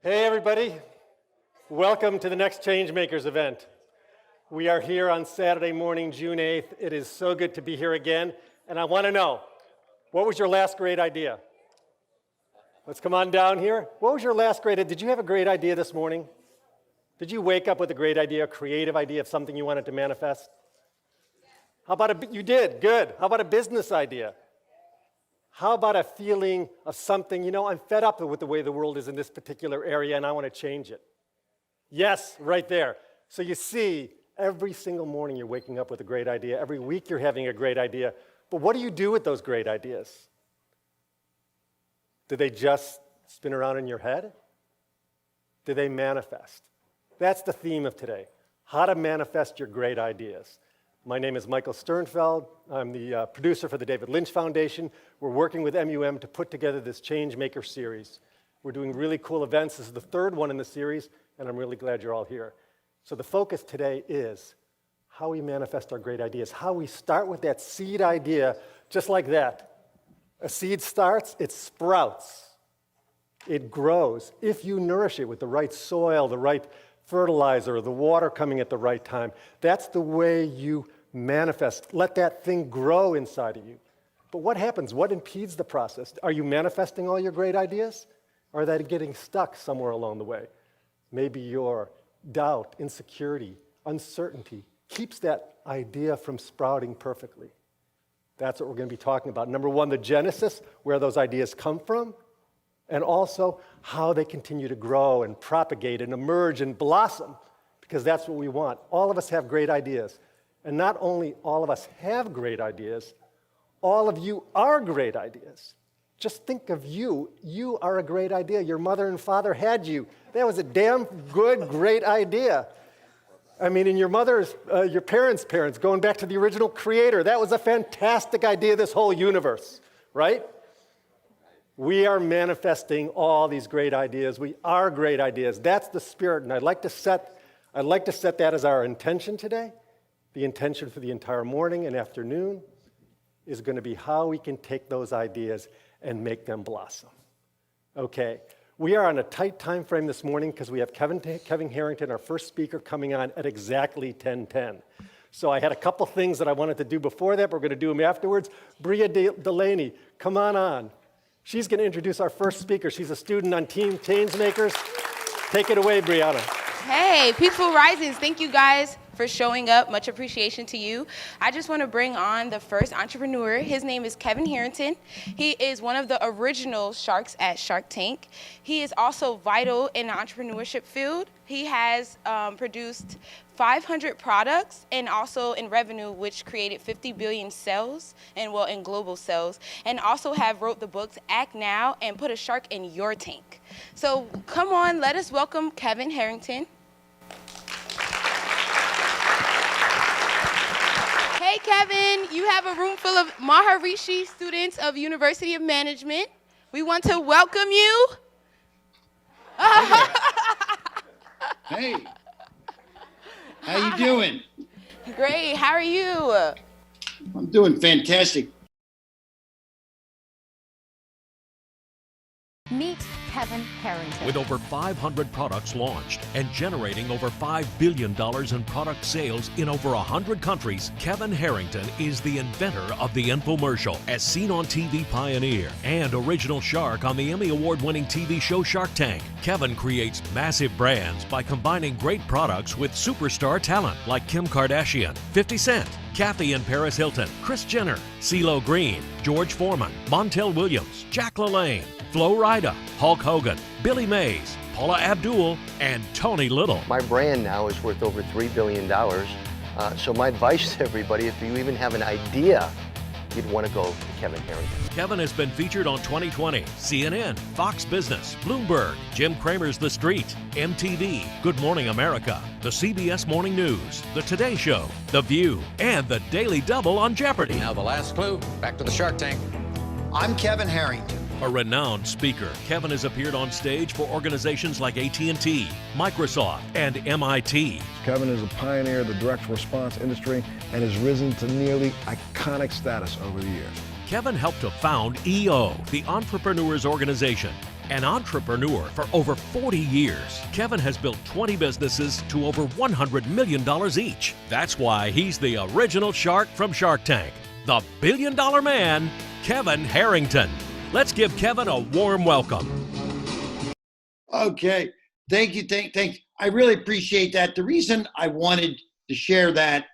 Hey everybody, welcome to the next ChangeMakers event. We are here on Saturday morning, June 8th. It is so good to be here again, and I want to know, what was your last great idea? Let's come on down here. What was your last great idea? Did you have a great idea this morning? Did you wake up with a great idea, a creative idea of something you wanted to manifest? How about you did, good. How about a business idea? How about a feeling of something, you know, I'm fed up with the way the world is in this particular area and I want to change it? Yes, right there. So you see, every single morning you're waking up with a great idea. Every week you're having a great idea. But what do you do with those great ideas? Do they just spin around in your head? Do they manifest? That's the theme of today, how to manifest your great ideas. My name is Michael Sternfeld. I'm the producer for the David Lynch Foundation. We're working with MUM to put together this ChangeMaker series. We're doing really cool events. This is the third one in the series, and I'm really glad you're all here. So the focus today is how we manifest our great ideas, how we start with that seed idea just like that. A seed starts, it sprouts, it grows. If you nourish it with the right soil, the right fertilizer, the water coming at the right time, that's the way you manifest. Let that thing grow inside of you. But what happens? What impedes the process? Are you manifesting all your great ideas? Or are they getting stuck somewhere along the way? Maybe your doubt, insecurity, uncertainty keeps that idea from sprouting perfectly. That's what we're going to be talking about. Number one, the genesis, where those ideas come from, and also how they continue to grow and propagate and emerge and blossom, because that's what we want. All of us have great ideas. And not only all of us have great ideas, all of you are great ideas. Just think of you. You are a great idea. Your mother and father had you. That was a damn good, great idea. I mean, and your mother's, your parents' parents, going back to the original creator, that was a fantastic idea, this whole universe, right? We are manifesting all these great ideas. We are great ideas. That's the spirit, and I'd like to set that as our intention today. The intention for the entire morning and afternoon is going to be how we can take those ideas and make them blossom. Okay, we are on a tight time frame this morning because we have Kevin Harrington, our first speaker, coming on at exactly 10:10. So I had a couple things that I wanted to do before that, but we're going to do them afterwards. Bria Delaney, come on. She's going to introduce our first speaker. She's a student on Team ChangeMakers. Take it away, Brianna. Hey, Peaceful Risings. Thank you guys for showing up. Much appreciation to you. I just want to bring on the first entrepreneur. His name is Kevin Harrington. He is one of the original sharks at Shark Tank. He is also vital in the entrepreneurship field. He has produced 500 products and also in revenue, which created 50 billion sales and in global sales, and also have wrote the books Act Now and Put a Shark in Your Tank. So come on, let us welcome Kevin Harrington. Hey Kevin, you have a room full of Maharishi students of University of Management. We want to welcome you. Hey, how you doing? Great, how are you? I'm doing fantastic. Meet Kevin Harrington. With over 500 products launched and generating over $5 billion in product sales in over 100 countries, Kevin Harrington is the inventor of the infomercial, as seen on TV Pioneer, and original shark on the Emmy Award-winning TV show Shark Tank. Kevin creates massive brands by combining great products with superstar talent like Kim Kardashian, 50 Cent, Kathy and Paris Hilton, Kris Jenner, CeeLo Green, George Foreman, Montel Williams, Jack LaLanne, Flo Rida, Hulk Hogan, Billy Mays, Paula Abdul, and Tony Little. My brand now is worth over $3 billion. So my advice to everybody, if you even have an idea, you'd want to go to Kevin Harrington. Kevin has been featured on 2020, CNN, Fox Business, Bloomberg, Jim Cramer's The Street, MTV, Good Morning America, the CBS Morning News, The Today Show, The View, and the Daily Double on Jeopardy. Now the last clue, back to the Shark Tank. I'm Kevin Harrington. A renowned speaker, Kevin has appeared on stage for organizations like AT&T, Microsoft, and MIT. Kevin is a pioneer of the direct response industry and has risen to nearly iconic status over the years. Kevin helped to found EO, the Entrepreneurs Organization, An entrepreneur for over 40 years, Kevin has built 20 businesses to over $100 million each. That's why he's the original shark from Shark Tank, the billion-dollar man, Kevin Harrington. Let's give Kevin a warm welcome. Okay. Thank you. Thank. I really appreciate that. The reason I wanted to share that,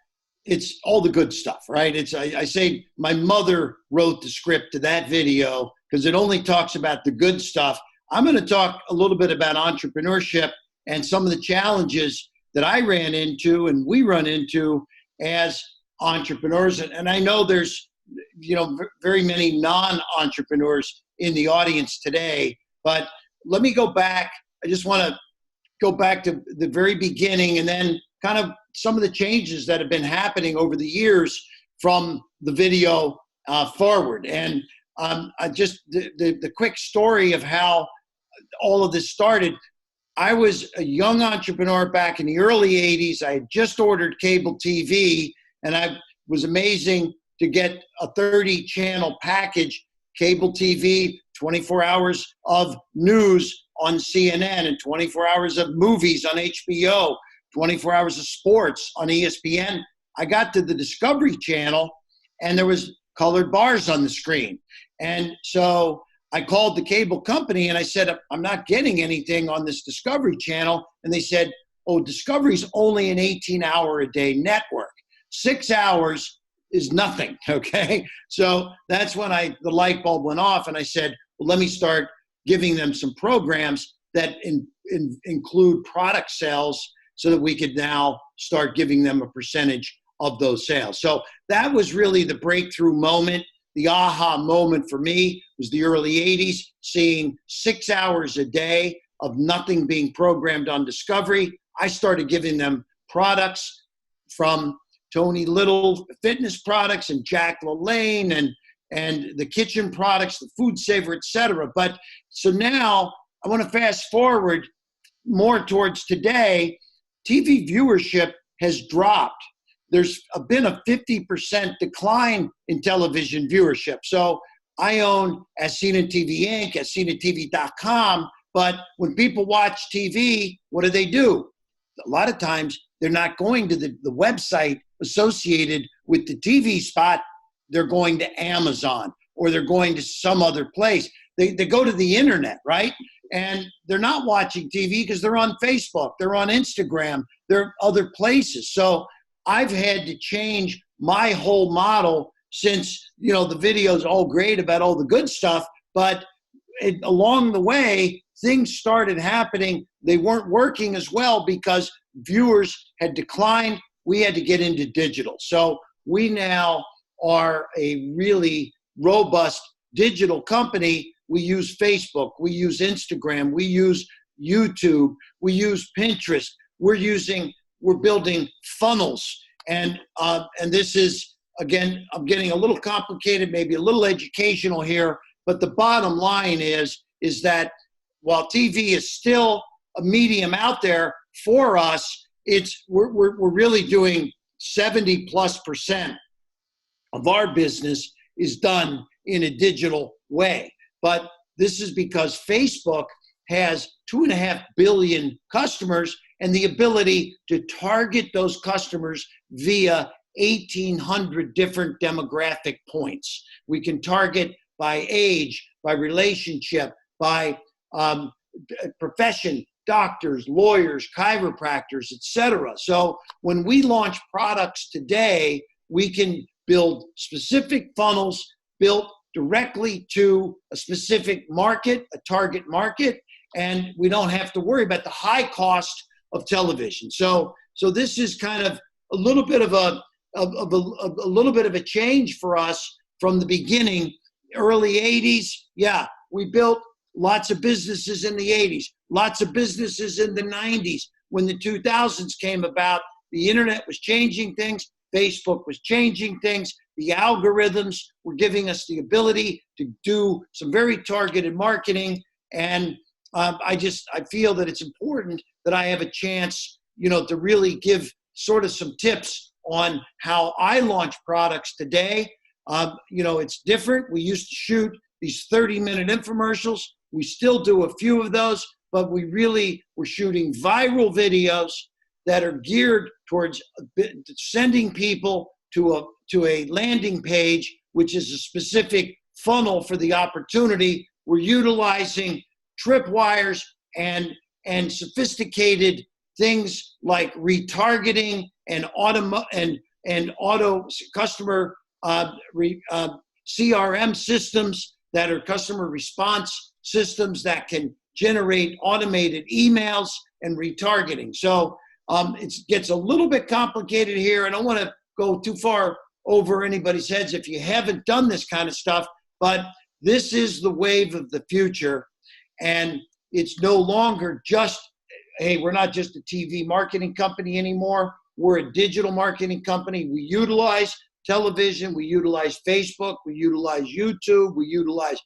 it's all the good stuff, right? I say my mother wrote the script to that video because it only talks about the good stuff. I'm going to talk a little bit about entrepreneurship and some of the challenges that I ran into and we run into as entrepreneurs. And I know there's, very many non-entrepreneurs in the audience today, but let me go back. I just want to go back to the very beginning and then kind of some of the changes that have been happening over the years from the video forward. And the quick story of how all of this started. I was a young entrepreneur back in the early 80s. I had just ordered cable TV, and I was amazing to get a 30-channel package, cable TV, 24 hours of news on CNN and 24 hours of movies on HBO, 24 hours of sports on ESPN. I got to the Discovery Channel, and there was colored bars on the screen. And so I called the cable company, and I said, I'm not getting anything on this Discovery Channel. And they said, oh, Discovery's only an 18-hour-a-day network. 6 hours is nothing, okay? So that's when the light bulb went off, and I said, well, let me start giving them some programs that include product sales so that we could now start giving them a percentage of those sales. So that was really the breakthrough moment. The aha moment for me was the early 80s, seeing 6 hours a day of nothing being programmed on Discovery. I started giving them products from Tony Little fitness products and Jack LaLanne and the kitchen products, the Food Saver, et cetera. But so now I want to fast forward more towards today. TV viewership has dropped. There's been a 50% decline in television viewership. So I own As Seen in TV Inc., AsSeenInTV.com, but when people watch TV, what do? A lot of times they're not going to the website associated with the TV spot. They're going to Amazon or they're going to some other place. They go to the internet, right? And they're not watching TV because they're on Facebook, they're on Instagram, they're other places. So I've had to change my whole model since, the video's all great about all the good stuff, but along the way, things started happening. They weren't working as well because viewers had declined. We had to get into digital. So we now are a really robust digital company. We use Facebook, we use Instagram, we use YouTube, we use Pinterest. We're building funnels. And this is, again, I'm getting a little complicated, maybe a little educational here, but the bottom line is that while TV is still a medium out there for us, we're really doing 70+% of our business is done in a digital way. But this is because Facebook has 2.5 billion customers and the ability to target those customers via 1,800 different demographic points. We can target by age, by relationship, by profession, doctors, lawyers, chiropractors, etc. So when we launch products today, we can build specific funnels built directly to a specific market, a target market, and we don't have to worry about the high cost of television. So this is kind of a little bit of a change for us from the beginning. Early 80s, yeah, we built lots of businesses in the 80s, lots of businesses in the 90s. When the 2000s came about, the internet was changing things, Facebook was changing things, the algorithms were giving us the ability to do some very targeted marketing. And I feel that it's important that I have a chance, to really give sort of some tips on how I launch products today. It's different. We used to shoot these 30-minute infomercials. We still do a few of those, but we're shooting viral videos that are geared towards sending people to a landing page, which is a specific funnel for the opportunity. We're utilizing tripwires and sophisticated things like retargeting and auto customer CRM systems that are customer response systems that can generate automated emails and retargeting. So it gets a little bit complicated here. I don't want to go too far over anybody's heads if you haven't done this kind of stuff, but this is the wave of the future. And it's no longer just, hey, we're not just a TV marketing company anymore. We're a digital marketing company. We utilize television, we utilize Facebook, we utilize YouTube, we utilize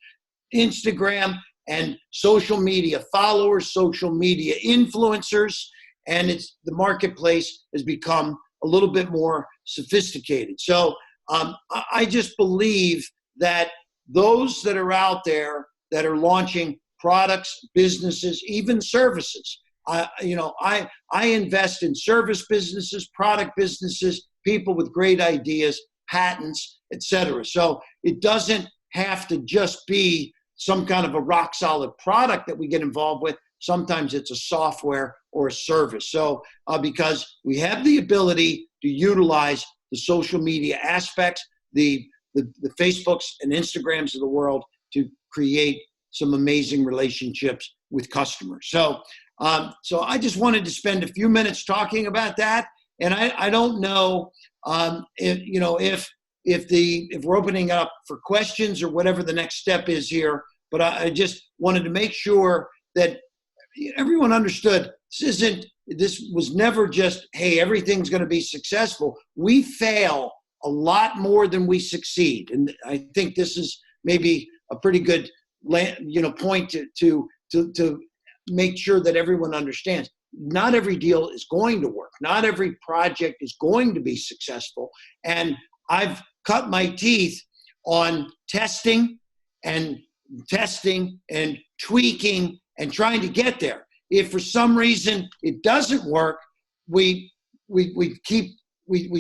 Instagram and social media followers, social media influencers, and the marketplace has become a little bit more sophisticated. So I just believe that those that are out there that are launching products, businesses, even services, I invest in service businesses, product businesses, people with great ideas, patents, etc. So it doesn't have to just be some kind of a rock solid product that we get involved with. Sometimes it's a software or a service. So because we have the ability to utilize the social media aspects, the Facebooks and Instagrams of the world to create some amazing relationships with customers. So I just wanted to spend a few minutes talking about that. And I don't know if we're opening up for questions or whatever the next step is here, but I just wanted to make sure that everyone understood this was never just, hey, everything's going to be successful. We fail a lot more than we succeed. And I think this is maybe a pretty good point to make sure that everyone understands. Not every deal is going to work. Not every project is going to be successful. And I've cut my teeth on testing and tweaking and trying to get there. If for some reason it doesn't work, we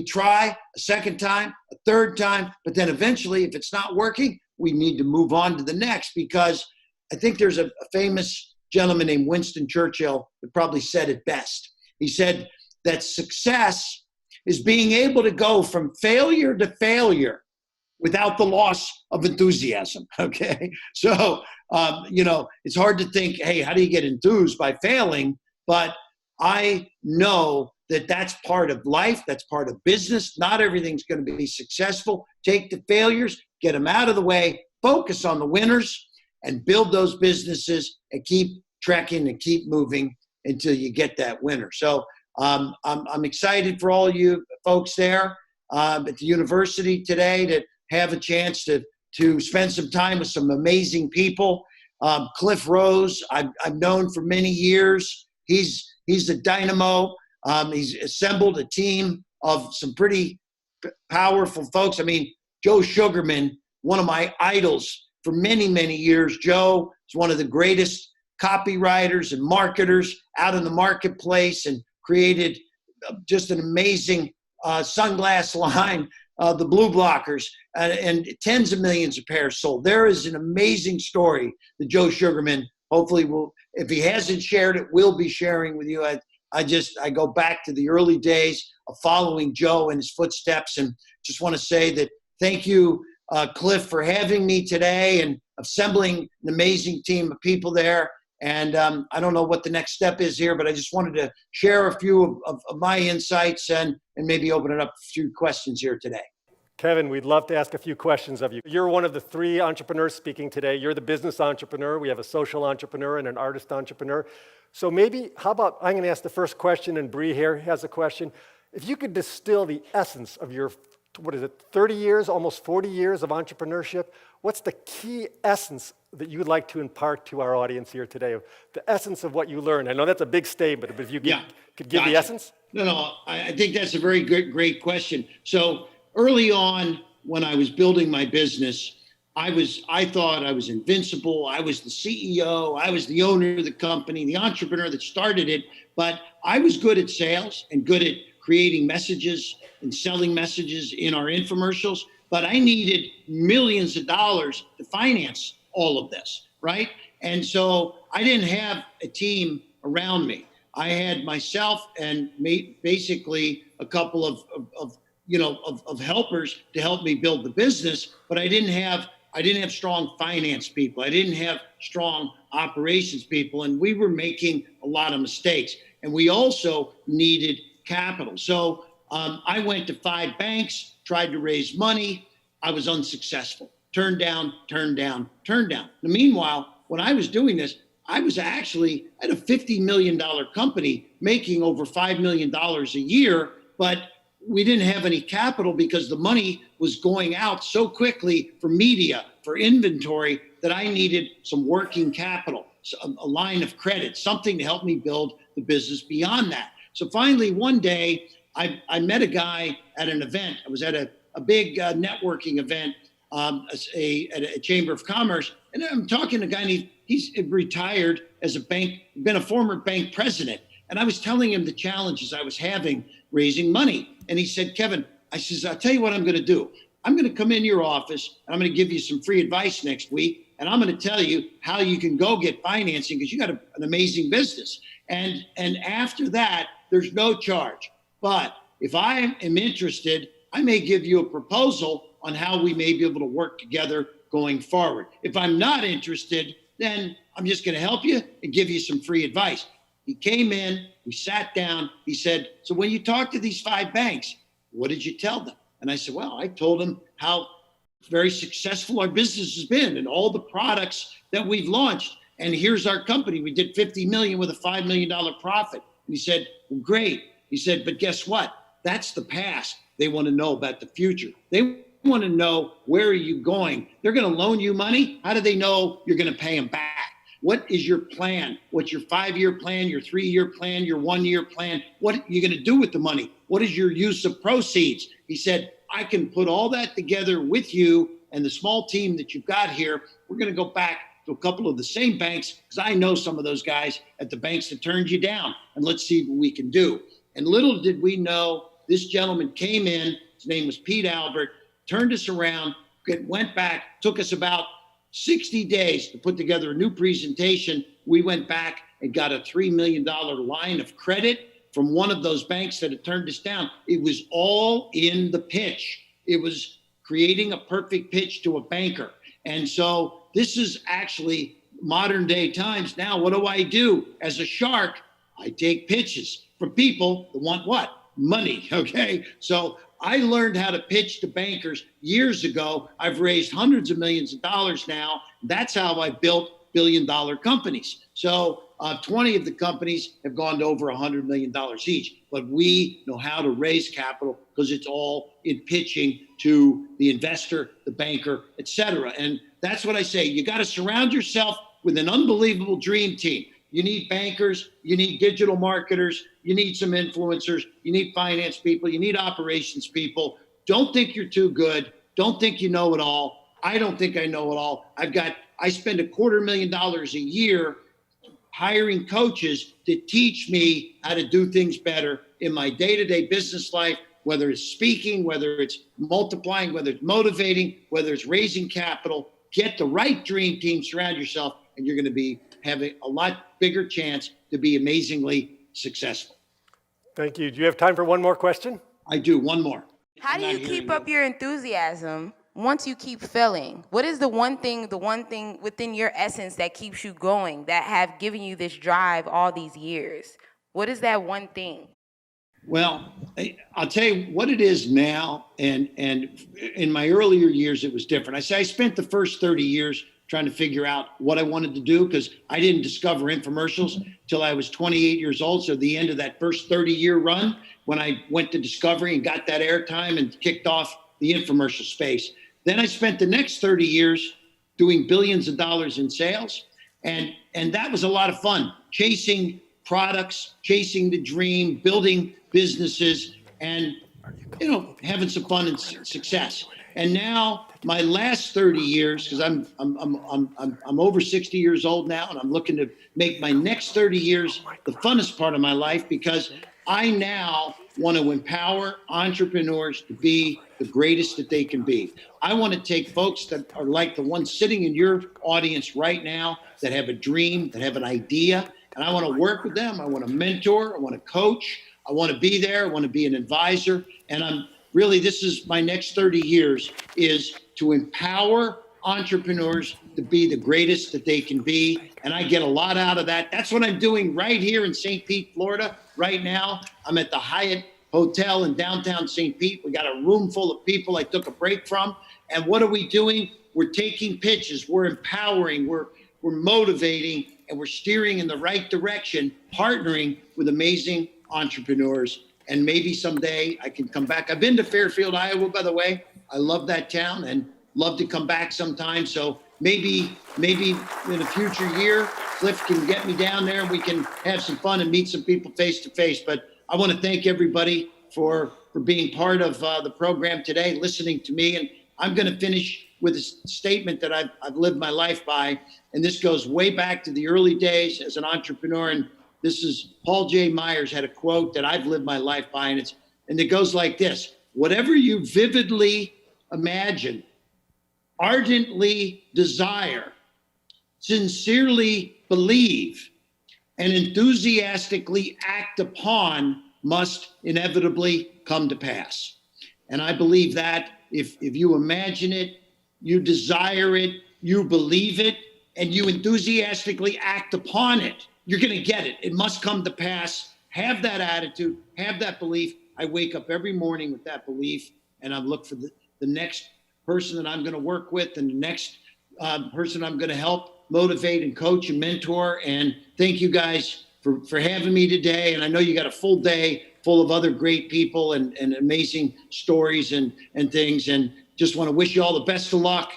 try a second time, a third time, but then eventually if it's not working, we need to move on to the next, because I think there's a famous gentleman named Winston Churchill that probably said it best. He said that success is being able to go from failure to failure without the loss of enthusiasm, okay? So, it's hard to think, hey, how do you get enthused by failing? But I know that that's part of life, that's part of business. Not everything's gonna be successful. Take the failures, get them out of the way, focus on the winners, and build those businesses and keep trekking and keep moving until you get that winner. So I'm excited for all you folks there at the university today to have a chance to spend some time with some amazing people. Cliff Rose, I've known for many years. He's a dynamo. He's assembled a team of some pretty powerful folks. I mean, Joe Sugarman, one of my idols for many, many years. Joe is one of the greatest copywriters and marketers out in the marketplace and created just an amazing sunglass line, the Blue Blockers, and tens of millions of pairs sold. There is an amazing story that Joe Sugarman hopefully will, if he hasn't shared it, will be sharing with you. I go back to the early days of following Joe in his footsteps, and just want to say that thank you, Cliff, for having me today and assembling an amazing team of people there. And I don't know what the next step is here, but I just wanted to share a few of my insights and maybe open it up a few questions here today. Kevin, we'd love to ask a few questions of you. You're one of the three entrepreneurs speaking today. You're the business entrepreneur. We have a social entrepreneur and an artist entrepreneur. So maybe, how about, I'm going to ask the first question, and Bree here has a question. If you could distill the essence of your, 30 years, almost 40 years of entrepreneurship, what's the key essence that you'd like to impart to our audience here today? The essence of what you learned. I know that's a big statement, but if you could give the essence? No, I think that's a very great question. So early on, when I was building my business, I thought I was invincible. I was the CEO. I was the owner of the company, the entrepreneur that started it. But I was good at sales and good at creating messages and selling messages in our infomercials. But I needed millions of dollars to finance all of this, right? And so I didn't have a team around me. I had myself and basically a couple of helpers to help me build the business, but I didn't have strong finance people. I didn't have strong operations people, and we were making a lot of mistakes. And we also needed capital. So I went to 5 banks, tried to raise money. I was unsuccessful. Turned down. Now, meanwhile, when I was doing this, I was actually at a $50 million company making over $5 million a year, but we didn't have any capital because the money was going out so quickly for media, for inventory, that I needed some working capital, a line of credit, something to help me build the business beyond that. So finally, one day, I met a guy at an event. I was at a big networking event at a Chamber of Commerce, and I'm talking to a guy, and he's retired as been a former bank president. And I was telling him the challenges I was having raising money. And he said, Kevin, I'll tell you what I'm going to do. I'm going to come in your office and I'm going to give you some free advice next week. And I'm going to tell you how you can go get financing because you got an amazing business. And after that, there's no charge. But if I am interested, I may give you a proposal on how we may be able to work together going forward. If I'm not interested, then I'm just going to help you and give you some free advice. He came in, we sat down, he said, so when you talk to these 5 banks, what did you tell them? And I said, well, I told them how very successful our business has been and all the products that we've launched. And here's our company. We did 50 million with a $5 million profit. And he said, well, great. He said, but guess what? That's the past. They want to know about the future. They want to know, where are you going? They're going to loan you money. How do they know you're going to pay them back? What is your plan? What's your 5-year plan, your 3-year plan, your 1-year plan? What are you going to do with the money? What is your use of proceeds? He said, I can put all that together with you and the small team that you've got here. We're going to go back to a couple of the same banks because I know some of those guys at the banks that turned you down, and let's see what we can do. And little did we know, this gentleman came in, his name was Pete Albert, turned us around, went back, took us about 60 days to put together a new presentation. We went back and got a $3 million line of credit from one of those banks that had turned us down. It was all in the pitch. It was creating a perfect pitch to a banker. And so this is actually modern day times. Now, what do? As a shark, I take pitches from people that want what? Money, okay? So I learned how to pitch to bankers years ago. I've raised hundreds of millions of dollars now. That's how I built billion-dollar companies. So 20 of the companies have gone to over $100 million each. But we know how to raise capital because it's all in pitching to the investor, the banker, et cetera. And that's what I say. You got to surround yourself with an unbelievable dream team. You need bankers, you need digital marketers, you need some influencers, you need finance people, you need operations people. Don't think you're too good. Don't think you know it all. I don't think I know it all. I spend $250,000 a year hiring coaches to teach me how to do things better in my day-to-day business life, whether it's speaking, whether it's multiplying, whether it's motivating, whether it's raising capital. Get the right dream team, surround yourself, and you're going to be having a lot bigger chance to be amazingly successful. Thank you. Do you have time for one more question? I do. One more. How do you keep up your enthusiasm once you keep failing? What is the one thing within your essence that keeps you going, that have given you this drive all these years? What is that one thing? Well, I'll tell you what it is now, and in my earlier years, it was different. I spent the first 30 years trying to figure out what I wanted to do because I didn't discover infomercials till I was 28 years old. So the end of that first 30-year run, when I went to Discovery and got that airtime and kicked off the infomercial space. Then I spent the next 30 years doing billions of dollars in sales. And that was a lot of fun, chasing products, chasing the dream, building businesses, and having some fun and success. And now my last 30 years, because I'm over 60 years old now, and I'm looking to make my next 30 years the funnest part of my life, because I now want to empower entrepreneurs to be the greatest that they can be. I want to take folks that are like the ones sitting in your audience right now, that have a dream, that have an idea, and I want to work with them. I want to mentor, I want to coach, I want to be there, I want to be an advisor, and this is my next 30 years, is to empower entrepreneurs to be the greatest that they can be. And I get a lot out of that. That's what I'm doing right here in St. Pete, Florida. Right now, I'm at the Hyatt Hotel in downtown St. Pete. We got a room full of people I took a break from. And what are we doing? We're taking pitches, we're empowering, we're motivating, and we're steering in the right direction, partnering with amazing entrepreneurs. And maybe someday I can come back. I've been to Fairfield, Iowa, by the way. I love that town and love to come back sometime. So maybe in a future year, Cliff can get me down there and we can have some fun and meet some people face to face. But I want to thank everybody for being part of the program today, listening to me. And I'm going to finish with a statement that I've lived my life by. And this goes way back to the early days as an entrepreneur. And this is Paul J. Myers had a quote that I've lived my life by, and it goes like this: whatever you vividly imagine, ardently desire, sincerely believe, and enthusiastically act upon must inevitably come to pass. And I believe that if you imagine it, you desire it, you believe it, and you enthusiastically act upon it, you're going to get it. It must come to pass. Have that attitude, have that belief. I wake up every morning with that belief, and I look for the next person that I'm going to work with, and the next person I'm going to help motivate and coach and mentor. And thank you guys for having me today. And I know you got a full day full of other great people and amazing stories and things. And just want to wish you all the best of luck.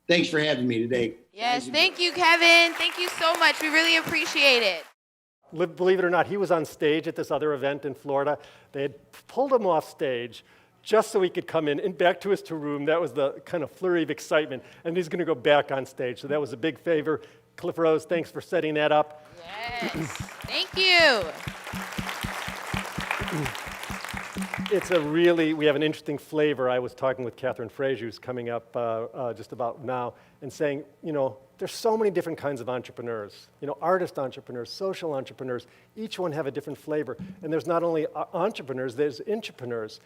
Thanks for having me today. Yes, thank you, Kevin. Thank you so much. We really appreciate it. Believe it or not, he was on stage at this other event in Florida. They had pulled him off stage just so he could come in and back to his room. That was the kind of flurry of excitement. And he's going to go back on stage. So that was a big favor. Cliff Rose, thanks for setting that up. Yes, thank you. We have an interesting flavor. I was talking with Catherine Frazier, who's coming up just about now, and saying, there's so many different kinds of entrepreneurs. Artist entrepreneurs, social entrepreneurs, each one have a different flavor. And there's not only entrepreneurs, there's intrapreneurs.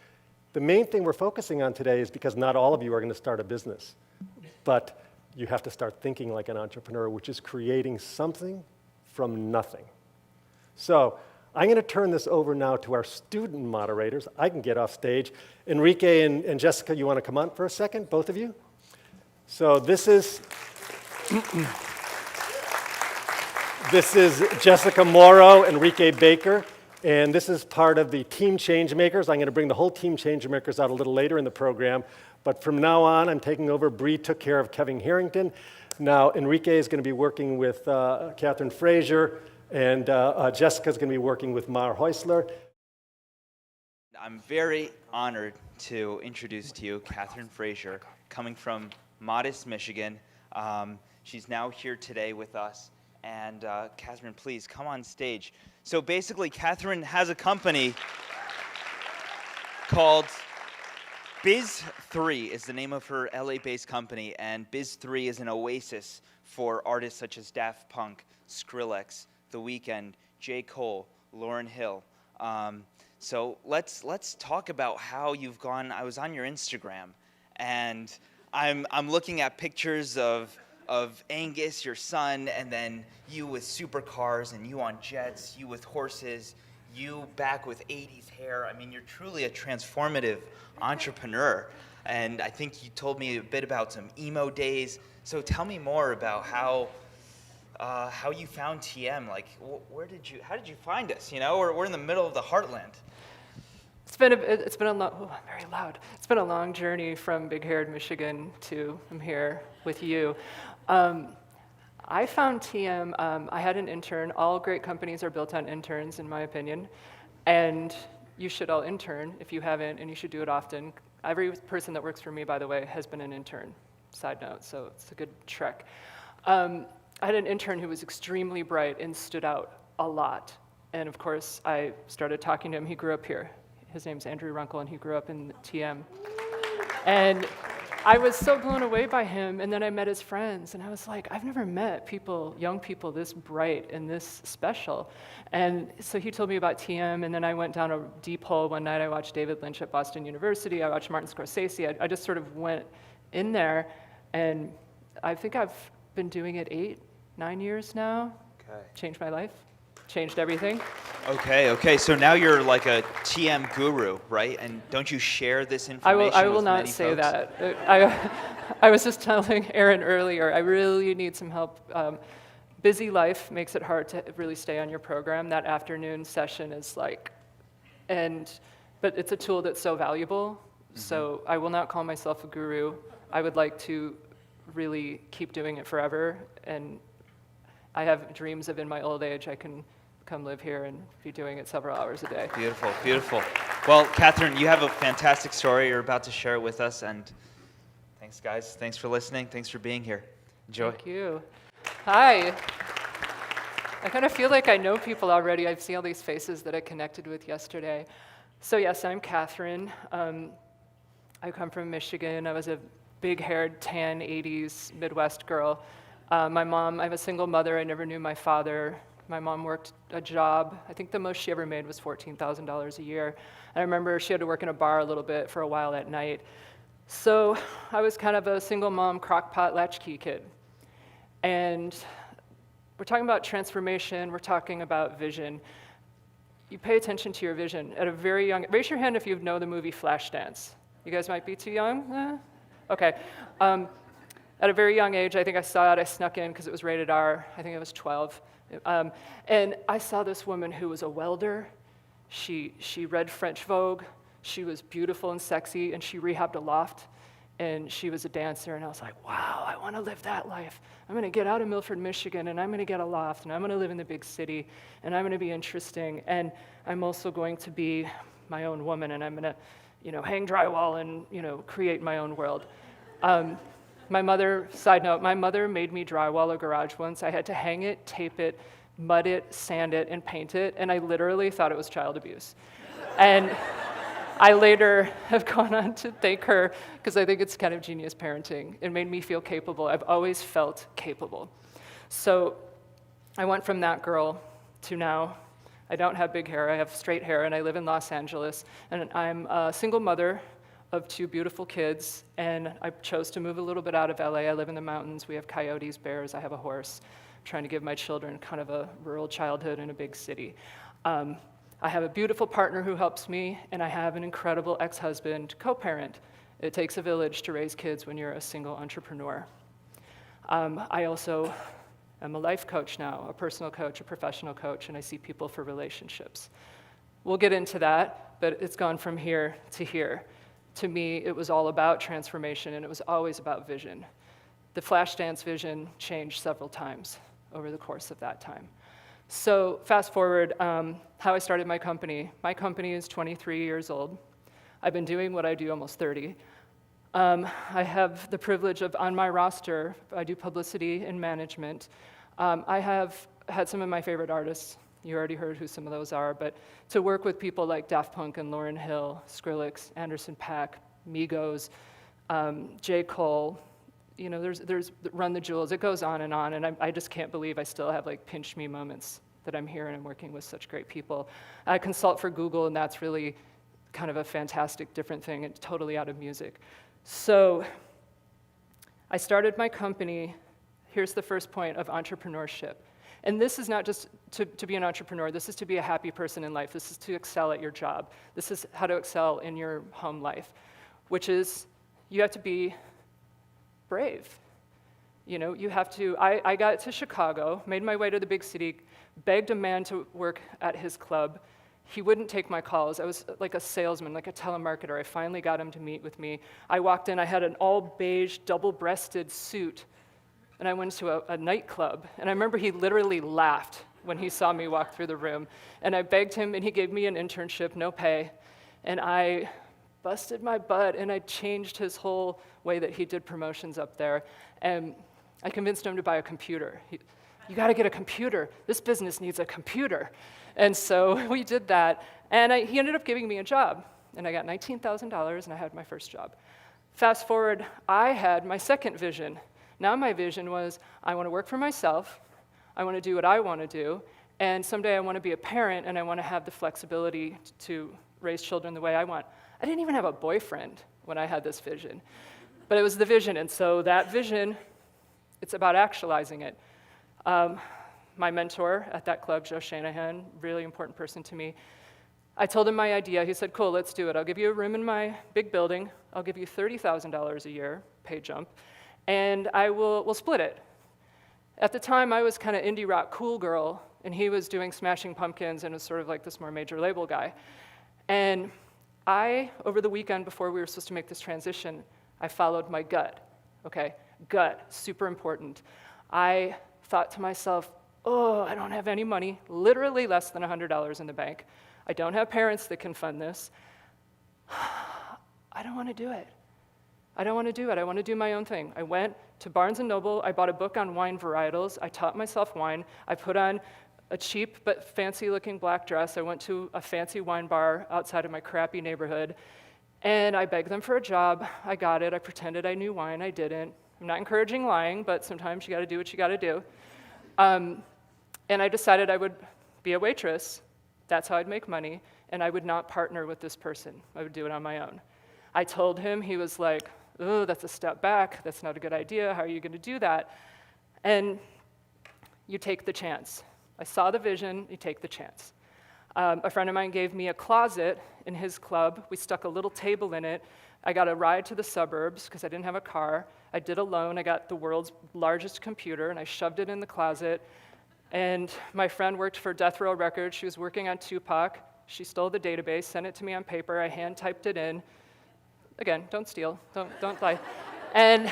The main thing we're focusing on today is because not all of you are going to start a business, but you have to start thinking like an entrepreneur, which is creating something from nothing. So I'm going to turn this over now to our student moderators. I can get off stage. Enrique and Jessica, you want to come on for a second, both of you? So this is Jessica Morrow, Enrique Baker, and this is part of the Team ChangeMakers. I'm going to bring the whole Team ChangeMakers out a little later in the program, but from now on, I'm taking over. Bree took care of Kevin Harrington. Now, Enrique is going to be working with Catherine Frazier, and Jessica's going to be working with Mar Heusler. I'm very honored to introduce to you Catherine Frazier, coming from Modest, Michigan. She's now here today with us. And Catherine, please come on stage. So basically, Catherine has a company called Biz3 is the name of her LA-based company, and Biz3 is an oasis for artists such as Daft Punk, Skrillex, The Weeknd, J. Cole, Lauryn Hill. So let's talk about how you've gone. I was on your Instagram, and I'm looking at pictures of Angus, your son, and then you with supercars, and you on jets, you with horses, you back with 80s hair. I mean, you're truly a transformative entrepreneur. And I think you told me a bit about some emo days. So tell me more about how you found TM. Like, how did you find us? We're in the middle of the heartland. It's been a long, oh, I'm very loud. It's been a long journey from Big Haired, Michigan to I'm here with you. I found TM, I had an intern. All great companies are built on interns, in my opinion. And you should all intern if you haven't, and you should do it often. Every person that works for me, by the way, has been an intern, side note, so it's a good trek. I had an intern who was extremely bright and stood out a lot. And of course, I started talking to him. He grew up here. His name's Andrew Runkle, and he grew up in TM. And I was so blown away by him, and then I met his friends, and I was like, I've never met people, young people this bright and this special. And so he told me about TM, and then I went down a deep hole one night. I watched David Lynch at Boston University. I watched Martin Scorsese. I just sort of went in there, and I think I've been doing it 8, 9 years now. Okay. Changed my life, changed everything. Okay, so now you're like a TM guru, right? And don't you share this information I will with not many say folks? that. I was just telling Aaron earlier, I really need some help. Busy life makes it hard to really stay on your program. That afternoon session is like, but it's a tool that's so valuable. So I will not call myself a guru. I would like to really keep doing it forever. And I have dreams of in my old age, I can come live here and be doing it several hours a day. Beautiful, beautiful. Well, Catherine, you have a fantastic story. You're about to share it with us, and thanks, guys. Thanks for listening. Thanks for being here. Enjoy. Thank you. Hi. I kind of feel like I know people already. I've seen all these faces that I connected with yesterday. So yes, I'm Catherine. I come from Michigan. I was a big-haired, tan, 80s Midwest girl. My mom, I have a single mother. I never knew my father. My mom worked a job. I think the most she ever made was $14,000 a year. I remember she had to work in a bar a little bit for a while at night. So I was kind of a single mom, crock-pot, latchkey kid. And we're talking about transformation. We're talking about vision. You pay attention to your vision at a very young, raise your hand if you know the movie Flashdance. You guys might be too young? Okay. At a very young age, I think I saw it, I snuck in because it was rated R. I think I was 12. And I saw this woman who was a welder. She read French Vogue. She was beautiful and sexy, and she rehabbed a loft. And she was a dancer, and I was like, wow, I want to live that life. I'm going to get out of Milford, Michigan, and I'm going to get a loft, and I'm going to live in the big city, and I'm going to be interesting. And I'm also going to be my own woman, and I'm going to, hang drywall and, create my own world. My mother, side note, my mother made me drywall a garage once. I had to hang it, tape it, mud it, sand it, and paint it, and I literally thought it was child abuse. And I later have gone on to thank her because I think it's kind of genius parenting. It made me feel capable. I've always felt capable. So I went from that girl to now. I don't have big hair. I have straight hair, and I live in Los Angeles. And I'm a single mother of 2 beautiful kids, and I chose to move a little bit out of LA. I live in the mountains. We have coyotes, bears. I have a horse. I'm trying to give my children kind of a rural childhood in a big city. I have a beautiful partner who helps me, and I have an incredible ex-husband, co-parent. It takes a village to raise kids when you're a single entrepreneur. I also am a life coach now, a personal coach, a professional coach, and I see people for relationships. We'll get into that, but it's gone from here to here. To me, it was all about transformation, and it was always about vision. The Flashdance vision changed several times over the course of that time. So fast forward, how I started my company. My company is 23 years old. I've been doing what I do almost 30. I have the privilege of, on my roster, I do publicity and management. I have had some of my favorite artists. You already heard who some of those are, but to work with people like Daft Punk and Lauryn Hill, Skrillex, Anderson .Paak, Migos, J. Cole, there's Run the Jewels. It goes on, and I just can't believe I still have like pinch me moments that I'm here and I'm working with such great people. I consult for Google, and that's really kind of a fantastic different thing and totally out of music. So I started my company. Here's the first point of entrepreneurship. And this is not just to be an entrepreneur. This is to be a happy person in life. This is to excel at your job. This is how to excel in your home life, which is you have to be brave. You have to, I got to Chicago, made my way to the big city, begged a man to work at his club. He wouldn't take my calls. I was like a salesman, like a telemarketer. I finally got him to meet with me. I walked in, I had an all beige, double-breasted suit, and I went to a nightclub. And I remember he literally laughed when he saw me walk through the room. And I begged him, and he gave me an internship, no pay. And I busted my butt, and I changed his whole way that he did promotions up there. And I convinced him to buy a computer. You got to get a computer. This business needs a computer. And so we did that, and he ended up giving me a job. And I got $19,000, and I had my first job. Fast forward, I had my second vision. Now my vision was, I want to work for myself, I want to do what I want to do, and someday I want to be a parent, and I want to have the flexibility to raise children the way I want. I didn't even have a boyfriend when I had this vision, but it was the vision, and so that vision, it's about actualizing it. My mentor at that club, Joe Shanahan, really important person to me, I told him my idea. He said, cool, let's do it. I'll give you a room in my big building. I'll give you $30,000 a year, pay jump, and we'll split it. At the time, I was kind of indie rock cool girl, and he was doing Smashing Pumpkins and was sort of like this more major label guy. And over the weekend before we were supposed to make this transition, I followed my gut, okay? Gut, super important. I thought to myself, oh, I don't have any money, literally less than $100 in the bank. I don't have parents that can fund this. I don't want to do it. I don't want to do it. I want to do my own thing. I went to Barnes & Noble. I bought a book on wine varietals. I taught myself wine. I put on a cheap but fancy-looking black dress. I went to a fancy wine bar outside of my crappy neighborhood, and I begged them for a job. I got it. I pretended I knew wine. I didn't. I'm not encouraging lying, but sometimes you got to do what you got to do. And I decided I would be a waitress. That's how I'd make money, and I would not partner with this person. I would do it on my own. I told him, he was like, oh, that's a step back. That's not a good idea. How are you going to do that? And you take the chance. I saw the vision, you take the chance. A friend of mine gave me a closet in his club. We stuck a little table in it. I got a ride to the suburbs because I didn't have a car. I did a loan. I got the world's largest computer, and I shoved it in the closet. And my friend worked for Death Row Records. She was working on Tupac. She stole the database, sent it to me on paper. I hand-typed it in. Again, don't steal, don't lie. And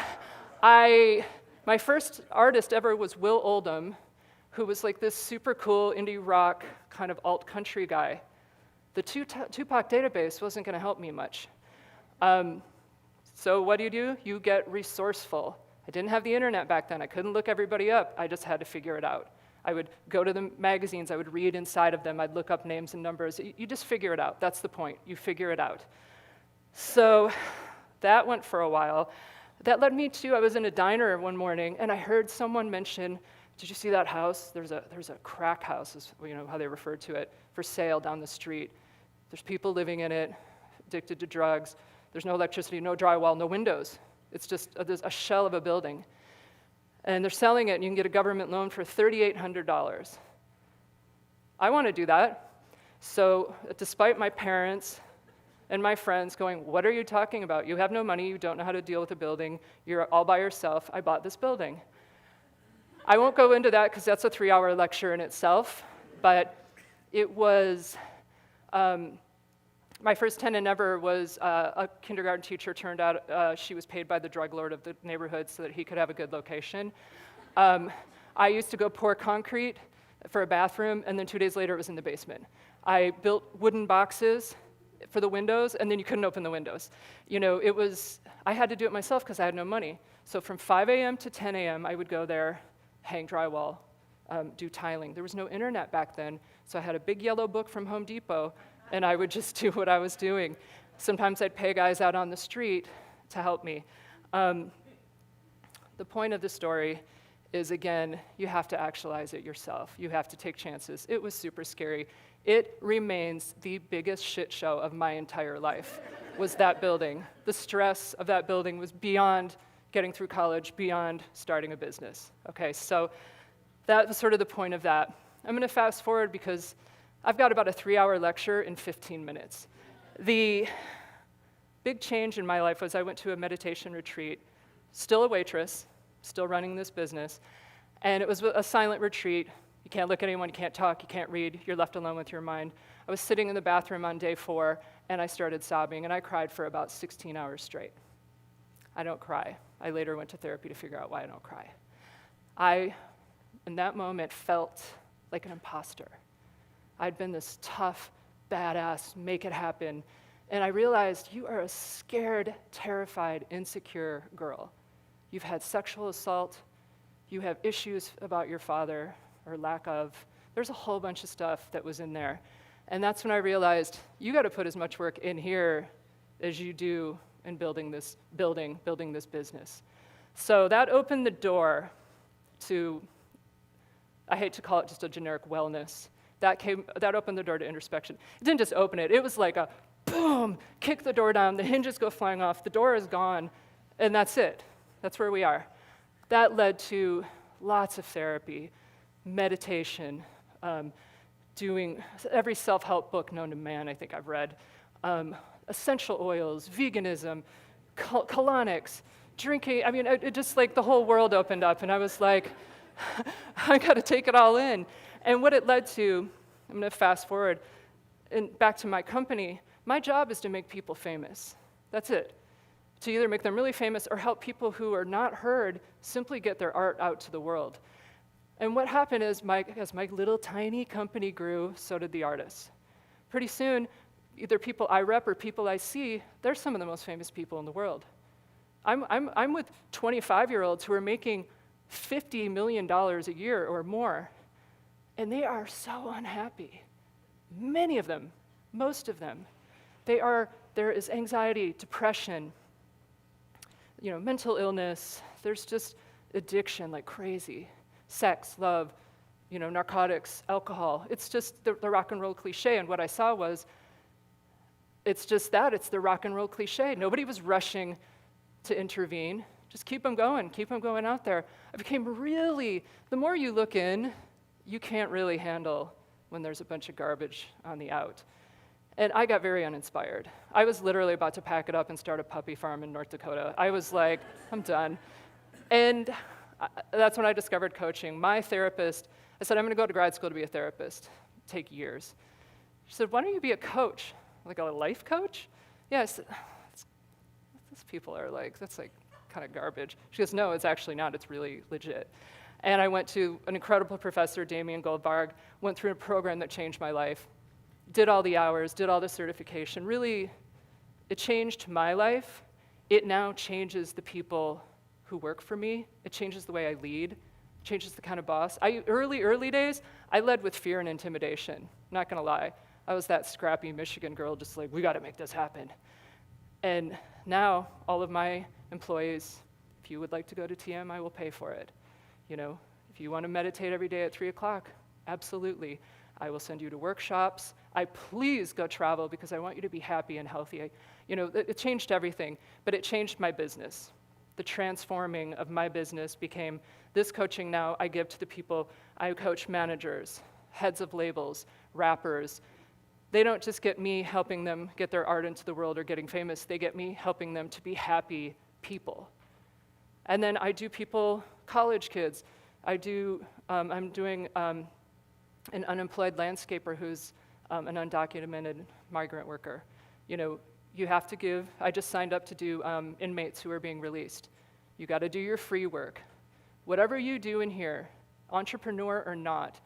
my first artist ever was Will Oldham, who was like this super cool indie rock kind of alt-country guy. The Tupac database wasn't going to help me much. So what do? You get resourceful. I didn't have the internet back then. I couldn't look everybody up. I just had to figure it out. I would go to the magazines, I would read inside of them, I'd look up names and numbers. You just figure it out. That's the point. You figure it out. So that went for a while. That led me to, I was in a diner one morning, and I heard someone mention, did you see that house? There's a crack house, is how they refer to it, for sale down the street. There's people living in it, addicted to drugs. There's no electricity, no drywall, no windows. It's just a shell of a building. And they're selling it, and you can get a government loan for $3,800. I want to do that. So despite my parents and my friends going, what are you talking about? You have no money, you don't know how to deal with a building, you're all by yourself, I bought this building. I won't go into that because that's a 3-hour lecture in itself, but it was, my first tenant ever was a kindergarten teacher. Turned out she was paid by the drug lord of the neighborhood so that he could have a good location. I used to go pour concrete for a bathroom, and then 2 days later it was in the basement. I built wooden boxes for the windows, and then you couldn't open the windows. I had to do it myself because I had no money. So from 5 a.m. to 10 a.m. I would go there, hang drywall, do tiling. There was no internet back then, so I had a big yellow book from Home Depot, and I would just do what I was doing. Sometimes I'd pay guys out on the street to help me. The point of the story is, again, you have to actualize it yourself. You have to take chances. It was super scary. It remains the biggest shit show of my entire life, was that building. The stress of that building was beyond getting through college, beyond starting a business. Okay, so that was sort of the point of that. I'm going to fast forward because I've got about a 3-hour lecture in 15 minutes. The big change in my life was I went to a meditation retreat, still a waitress, still running this business, and it was a silent retreat. You can't look at anyone, you can't talk, you can't read, you're left alone with your mind. I was sitting in the bathroom on day 4, and I started sobbing, and I cried for about 16 hours straight. I don't cry. I later went to therapy to figure out why I don't cry. I, in that moment, felt like an imposter. I'd been this tough, badass, make it happen, And I realized you are a scared, terrified, insecure girl. You've had sexual assault. You have issues about your father, or lack of. There's a whole bunch of stuff that was in there. And that's when I realized you got to put as much work in here as you do in building this business. So that opened the door to, I hate to call it just a generic wellness. That opened the door to introspection. It didn't just open it. It was like a boom, kick the door down, the hinges go flying off, the door is gone, and that's it. That's where we are. That led to lots of therapy, meditation, doing every self-help book known to man I think I've read, essential oils, veganism, colonics, drinking. I mean, it just like the whole world opened up, and I was like, I got to take it all in. And what it led to, I'm going to fast forward, and back to my company. My job is to make people famous. That's it. To either make them really famous or help people who are not heard simply get their art out to the world. And what happened is, as my little tiny company grew, so did the artists. Pretty soon, either people I rep or people I see, they're some of the most famous people in the world. I'm with 25-year-olds who are making $50 million a year or more, and they are so unhappy. Many of them, most of them. There is anxiety, depression, mental illness. There's just addiction like crazy. Sex, love, narcotics, alcohol. It's just the rock and roll cliche. And what I saw was, it's just that. It's the rock and roll cliche. Nobody was rushing to intervene. Just keep them going out there. I became the more you look in, you can't really handle when there's a bunch of garbage on the out. And I got very uninspired. I was literally about to pack it up and start a puppy farm in North Dakota. I was like, I'm done. And that's when I discovered coaching. My therapist, I said, I'm going to go to grad school to be a therapist. Take years. She said, why don't you be a coach? Like a life coach? Yeah, I said, these people are like, that's like kind of garbage. She goes, no, it's actually not. It's really legit. And I went to an incredible professor, Damien Goldbarg, went through a program that changed my life, did all the hours, did all the certification. Really, it changed my life. It now changes the people who work for me. It changes the way I lead, changes the kind of boss. Early days, I led with fear and intimidation. Not gonna lie. I was that scrappy Michigan girl, just like, we gotta make this happen. And now, all of my employees, if you would like to go to TM, I will pay for it. If you want to meditate every day at 3 o'clock, absolutely. I will send you to workshops. Please go travel because I want you to be happy and healthy. It changed everything, but it changed my business. The transforming of my business became this coaching now I give to the people. I coach managers, heads of labels, rappers. They don't just get me helping them get their art into the world or getting famous. They get me helping them to be happy people. And then I do college kids. I'm doing an unemployed landscaper who's an undocumented migrant worker. You have to give. I just signed up to do inmates who are being released. You got to do your free work. Whatever you do in here, entrepreneur or not,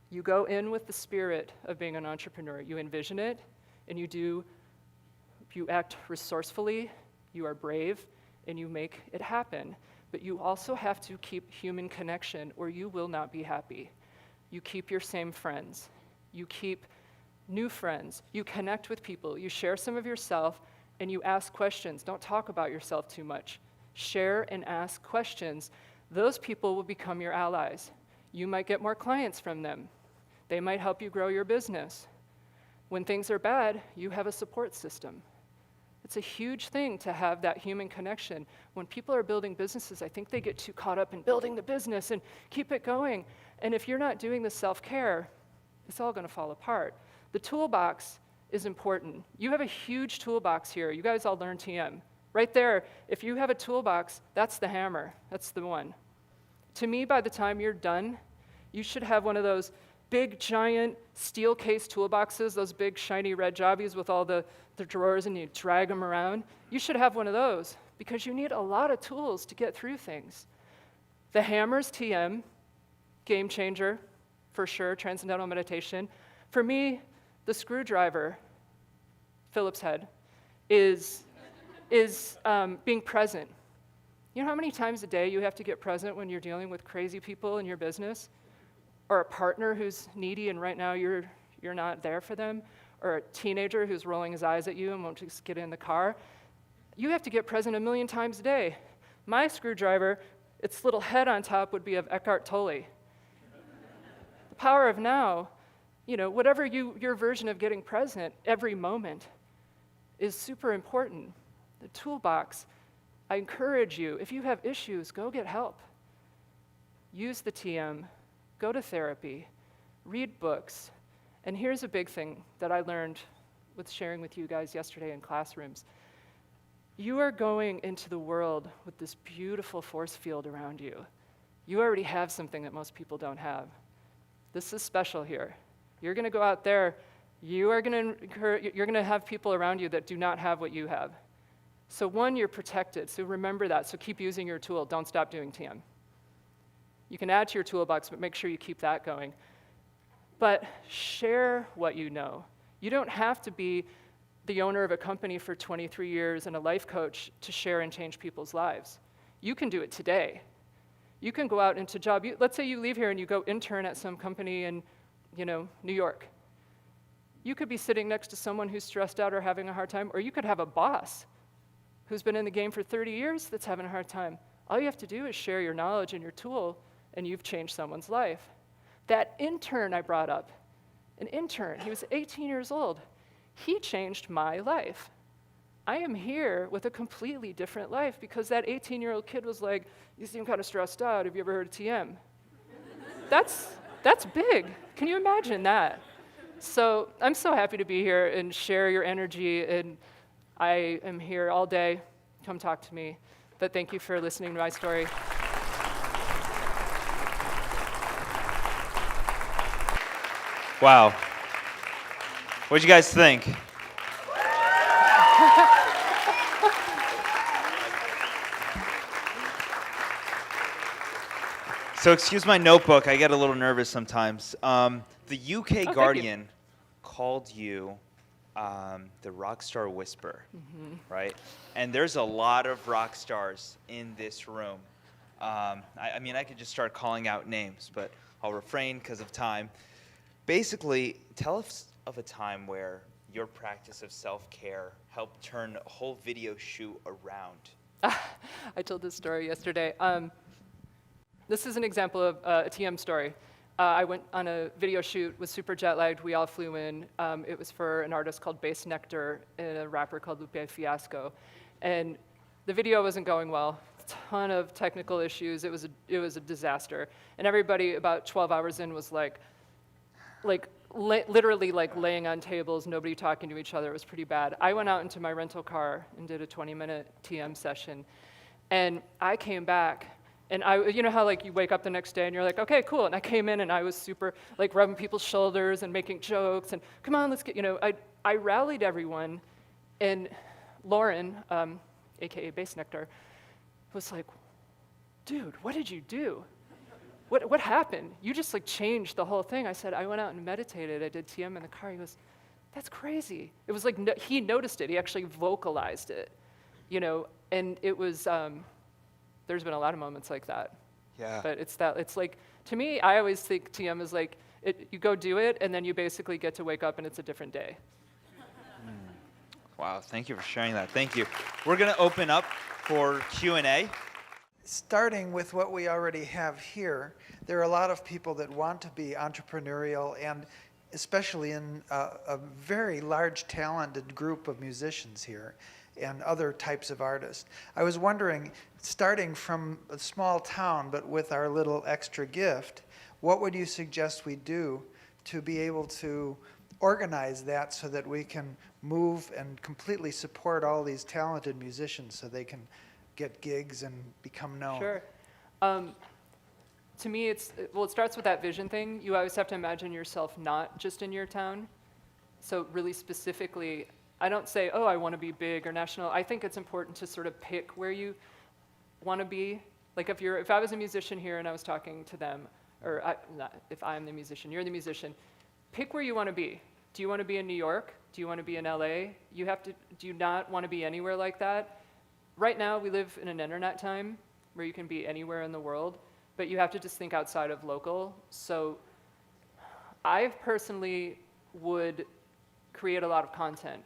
you go in with the spirit of being an entrepreneur. You envision it, and you act resourcefully, you are brave, and you make it happen. But you also have to keep human connection, or you will not be happy. You keep your same friends. You keep new friends. You connect with people. You share some of yourself, and you ask questions. Don't talk about yourself too much. Share and ask questions. Those people will become your allies. You might get more clients from them. They might help you grow your business. When things are bad, you have a support system. It's a huge thing to have that human connection. When people are building businesses, I think they get too caught up in building the business and keep it going. And if you're not doing the self-care, it's all going to fall apart. The toolbox is important. You have a huge toolbox here. You guys all learn TM. Right there, if you have a toolbox, that's the hammer. That's the one. To me, by the time you're done, you should have one of those big, giant, steel case toolboxes, those big, shiny red jobbies with all the drawers, and you drag them around. You should have one of those because you need a lot of tools to get through things. The hammer's TM, game changer, for sure, transcendental meditation. For me, the screwdriver, Phillips Head, is being present. You know how many times a day you have to get present when you're dealing with crazy people in your business? Or a partner who's needy and right now you're not there for them? Or a teenager who's rolling his eyes at you and won't just get in the car? You have to get present 1,000,000 times a day. My screwdriver, its little head on top would be of Eckhart Tolle. The power of now, whatever your version of getting present every moment is super important. The toolbox, I encourage you, if you have issues, go get help. Use the TM, go to therapy, read books. And here's a big thing that I learned with sharing with you guys yesterday in classrooms. You are going into the world with this beautiful force field around you. You already have something that most people don't have. This is special here. You're going to go out there, you're going to have people around you that do not have what you have. So one, you're protected, so remember that. So keep using your tool, don't stop doing TM. You can add to your toolbox, but make sure you keep that going. But share what you know. You don't have to be the owner of a company for 23 years and a life coach to share and change people's lives. You can do it today. You can go out into job. Let's say you leave here and you go intern at some company in, New York. You could be sitting next to someone who's stressed out or having a hard time, or you could have a boss who's been in the game for 30 years that's having a hard time. All you have to do is share your knowledge and your tool, and you've changed someone's life. That intern I brought up, an intern, he was 18 years old. He changed my life. I am here with a completely different life because that 18-year-old kid was like, you seem kind of stressed out. Have you ever heard of TM? That's big. Can you imagine that? So I'm so happy to be here and share your energy, and I am here all day. Come talk to me. But thank you for listening to my story. Wow. What'd you guys think? So excuse my notebook, I get a little nervous sometimes. The UK Guardian called you the rock star whisperer, right? And there's a lot of rock stars in this room. I mean, I could just start calling out names, but I'll refrain because of time. Basically, tell us of a time where your practice of self-care helped turn a whole video shoot around. I told this story yesterday. This is an example of a TM story. I went on a video shoot, was super jet lagged. We all flew in. It was for an artist called Bass Nectar and a rapper called Lupe Fiasco. And the video wasn't going well. A ton of technical issues. It was a disaster. And everybody about 12 hours in was literally laying on tables, nobody talking to each other. It was pretty bad. I went out into my rental car and did a 20-minute TM session. And I came back. And you know how you wake up the next day and you're like, okay, cool. And I came in and I was super rubbing people's shoulders and making jokes and come on, let's get, I rallied everyone. And Lauren, AKA Bass Nectar, was like, dude, what did you do? What happened? You just changed the whole thing. I said, I went out and meditated. I did TM in the car. He goes, that's crazy. It was he noticed it. He actually vocalized it, and it was, there's been a lot of moments like that. Yeah. But to me, I always think TM is you go do it, and then you basically get to wake up and it's a different day. Wow, thank you for sharing that. Thank you. We're going to open up for Q&A. Starting with what we already have here, there are a lot of people that want to be entrepreneurial, and especially in a very large talented group of musicians here and other types of artists. I was wondering, starting from a small town but with our little extra gift, what would you suggest we do to be able to organize that so that we can move and completely support all these talented musicians so they can get gigs and become known? Sure. To me, it starts with that vision thing. You always have to imagine yourself not just in your town. So really specifically, I don't say, oh, I want to be big or national. I think it's important to sort of pick where you want to be. If I was a musician here and I was talking to them, or if I'm the musician, you're the musician, pick where you want to be. Do you want to be in New York? Do you want to be in LA? Do you not want to be anywhere like that? Right now, we live in an internet time where you can be anywhere in the world, but you have to just think outside of local. So I personally would create a lot of content.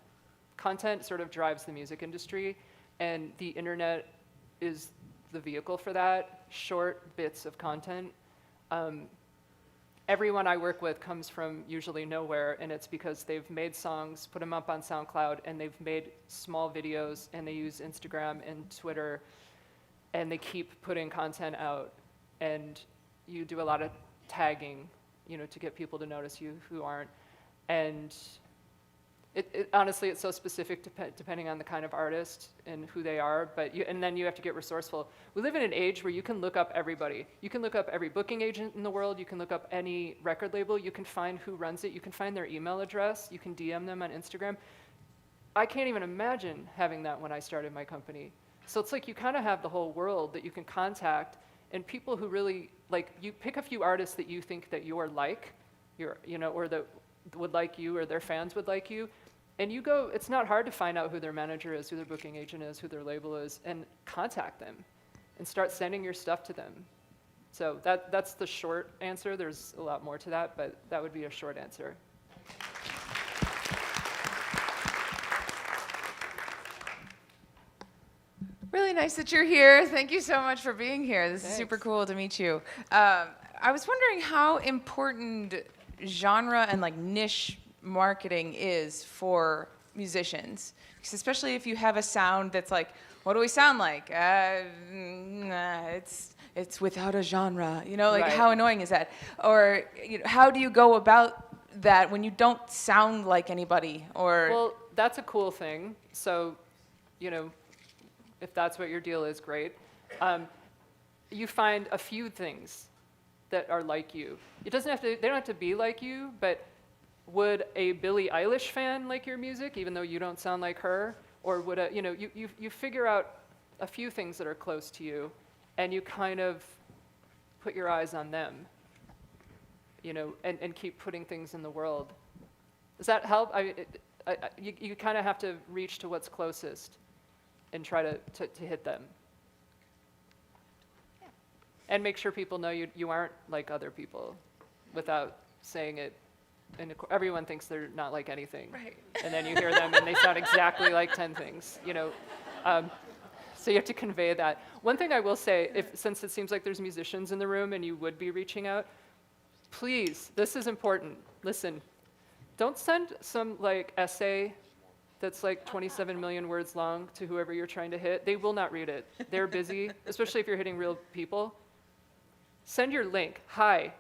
Content sort of drives the music industry, and the internet is the vehicle for that, short bits of content. Everyone I work with comes from usually nowhere, and it's because they've made songs, put them up on SoundCloud, and they've made small videos, and they use Instagram and Twitter, and they keep putting content out. And you do a lot of tagging, to get people to notice you who aren't. And honestly, it's so specific depending on the kind of artist and who they are, and then you have to get resourceful. We live in an age where you can look up everybody. You can look up every booking agent in the world, you can look up any record label, you can find who runs it, you can find their email address, you can DM them on Instagram. I can't even imagine having that when I started my company. So it's like you kind of have the whole world that you can contact, and people who really, you pick a few artists that you think that you're like, or that would like you, or their fans would like you, and you go, it's not hard to find out who their manager is, who their booking agent is, who their label is, and contact them and start sending your stuff to them. So that's the short answer. There's a lot more to that, but that would be a short answer. Really nice that you're here. Thank you so much for being here. This is super cool to meet you. I was wondering how important genre and niche marketing is for musicians, because especially if you have a sound that's what do we sound like? It's without a genre, Right. How annoying is that? Or how do you go about that when you don't sound like anybody? Or well, that's a cool thing. So, if that's what your deal is, great. You find a few things that are like you. It doesn't have to. They don't have to be like you, but would a Billie Eilish fan like your music, even though you don't sound like her? Or would you figure out a few things that are close to you, and you kind of put your eyes on them, and keep putting things in the world. Does that help? You kind of have to reach to what's closest and try to hit them. Yeah. And make sure people know you aren't like other people without saying it. And everyone thinks they're not like anything. Right. And then you hear them and they sound exactly like 10 things, So you have to convey that. One thing I will say, since it seems like there's musicians in the room and you would be reaching out, please, this is important. Listen, don't send some essay that's 27 million words long to whoever you're trying to hit. They will not read it. They're busy, especially if you're hitting real people. Send your link. Hi,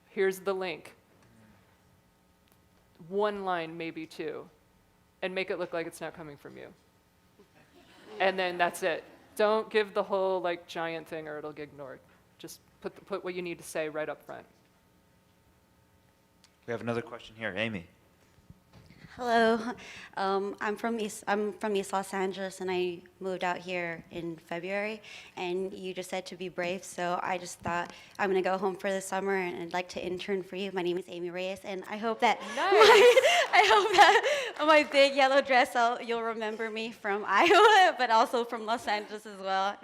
here's the link. One line, maybe two, and make it look like it's not coming from you. And then that's it. Don't give the whole giant thing or it'll get ignored. Just put what you need to say right up front. We have another question here. Amy. Hello, I'm from East Los Angeles, and I moved out here in February. And you just said to be brave, so I just thought I'm gonna go home for the summer, and I'd like to intern for you. My name is Amy Reyes, and I hope that my big yellow dress, you'll remember me from Iowa, but also from Los Angeles as well.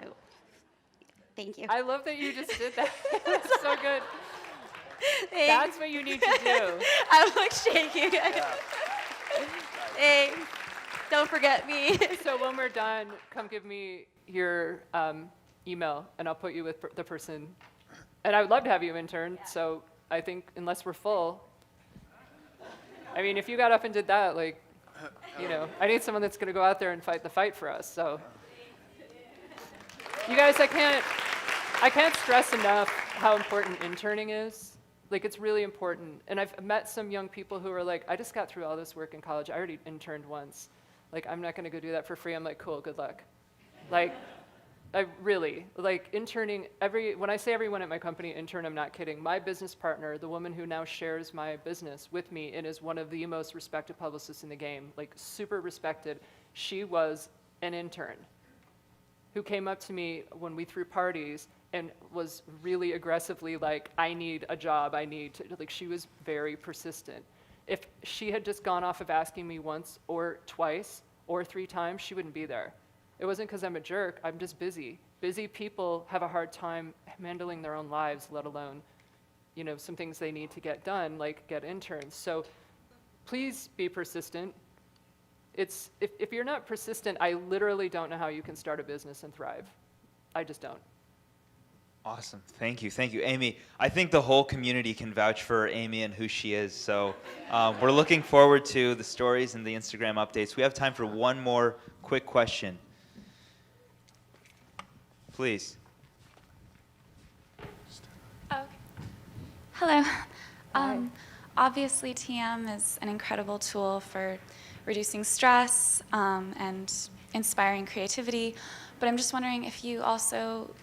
Thank you. I love that you just did that. That's so good. That's what you need to do. I'm shaking. Yeah. Hey, don't forget me. So when we're done, come give me your email, and I'll put you with the person. And I would love to have you intern, yeah. So I think unless we're full, if you got up and did that, I need someone that's going to go out there and fight the fight for us. So you guys, I can't stress enough how important interning is. It's really important. And I've met some young people who are I just got through all this work in college. I already interned once. I'm not going to go do that for free. I'm cool, good luck. I really, interning, when I say everyone at my company intern, I'm not kidding. My business partner, the woman who now shares my business with me and is one of the most respected publicists in the game, super respected, she was an intern who came up to me when we threw parties and was really aggressively I need a job, I need to, she was very persistent. If she had just gone off of asking me once or twice or 3 times, she wouldn't be there. It wasn't because I'm a jerk, I'm just busy. Busy people have a hard time handling their own lives, let alone, you know, some things they need to get done, like get interns. So please be persistent. If you're not persistent, I literally don't know how you can start a business and thrive. I just don't. Awesome. Thank you. Thank you. Amy, I think the whole community can vouch for Amy and who she is. So we're looking forward to the stories and the Instagram updates. We have time for one more quick question. Please. Okay. Hello. Obviously, TM is an incredible tool for reducing stress and inspiring creativity. But I'm just wondering if you also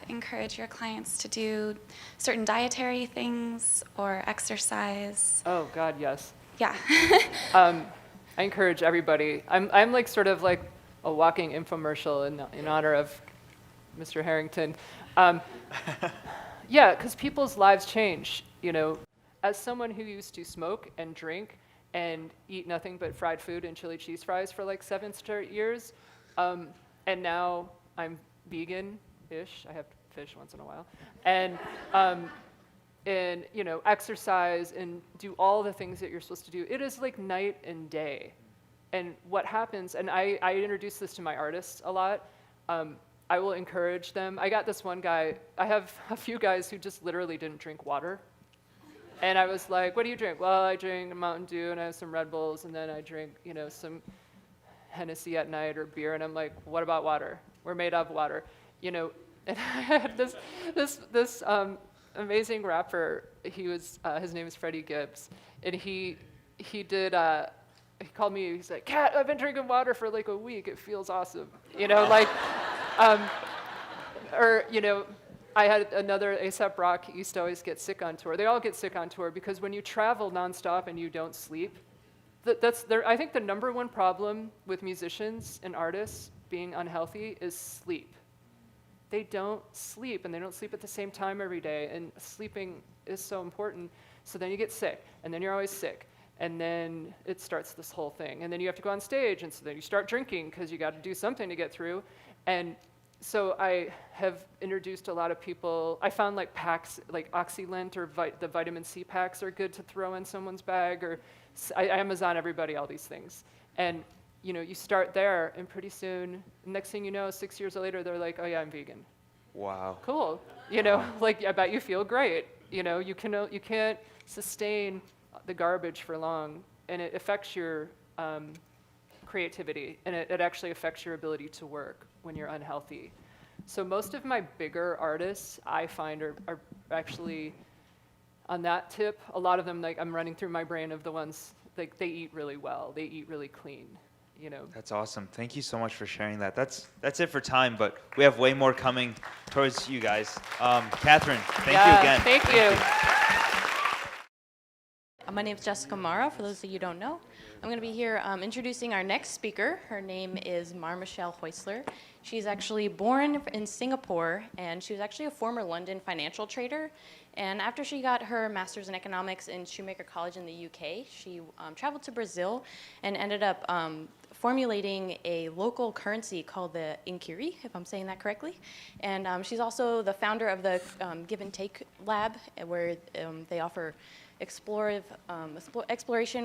encourage your clients to do certain dietary things or exercise. Oh, God, yes. Yeah. I encourage everybody. I'm like sort of like a walking infomercial in honor of Mr. Harrington. Yeah, because people's lives change, you know. As someone who used to smoke and drink and eat nothing but fried food and chili cheese fries for like 7 straight years, and now I'm vegan-ish. I have fish once in a while. And you know, exercise and do all the things that you're supposed to do. It is like night and day. And what happens, and I introduce this to my artists a lot, I will encourage them. I got this one guy, I have a few guys who just literally didn't drink water. And I was like, what do you drink? Well, I drink Mountain Dew and I have some Red Bulls and then I drink, you know, some Hennessy at night or beer. And I'm like, what about water? We're made of water, you know. And I had this amazing rapper. He was his name is Freddie Gibbs, and he called me. He's like, Kat, I've been drinking water for like a week. It feels awesome, you know, like, or you know. I had another A$AP Rock. He used to always get sick on tour. They all get sick on tour because when you travel nonstop and you don't sleep, I think the #1 problem with musicians and artists being unhealthy is sleep. They don't sleep, and they don't sleep at the same time every day, and sleeping is so important. So then you get sick, and then you're always sick, and then it starts this whole thing. And then you have to go on stage, and so then you start drinking because you got to do something to get through. And so I have introduced a lot of people. I found like packs, like Oxylent or the vitamin C packs are good to throw in someone's bag, or I Amazon everybody all these things. And you know, you start there, and pretty soon, next thing you know, 6 years later, they're like, oh yeah, I'm vegan. Wow. Cool. You know, like I bet you feel great. You know, you can't sustain the garbage for long, and it affects your creativity, and it actually affects your ability to work when you're unhealthy. So most of my bigger artists, I find, are actually on that tip. A lot of them, like I'm running through my brain of the ones, like they eat really well, they eat really clean, you know. That's awesome. Thank you so much for sharing that. That's it for time, but we have way more coming towards you guys. Catherine, thank you again. Thank you. My name is Jessica Mara, for those of you who don't know. I'm going to be here introducing our next speaker. Her name is Maharishi Heusler. She's actually born in Singapore, and she was actually a former London financial trader. And after she got her master's in economics in Shoemaker College in the UK, she traveled to Brazil and ended up formulating a local currency called the Inquiri, if I'm saying that correctly. And she's also the founder of the Give and Take Lab, where they offer exploration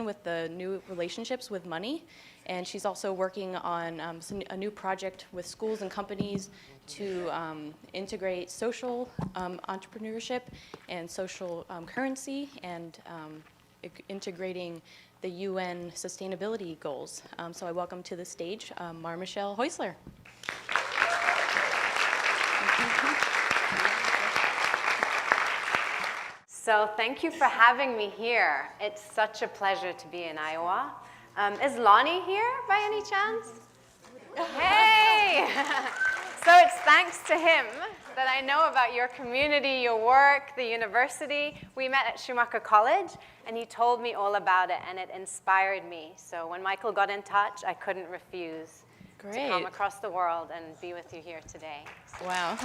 with the new relationships with money. And she's also working on a new project with schools and companies to integrate social entrepreneurship and social currency, and integrating the UN sustainability goals. So I welcome to the stage Maharishi Heusler. So thank you for having me here. It's such a pleasure to be in Iowa. Is Lonnie here by any chance? Hey! So it's thanks to him that I know about your community, your work, the university. We met at Schumacher College, and he told me all about it, and it inspired me. So when Michael got in touch, I couldn't refuse to come across the world and be with you here today. Wow.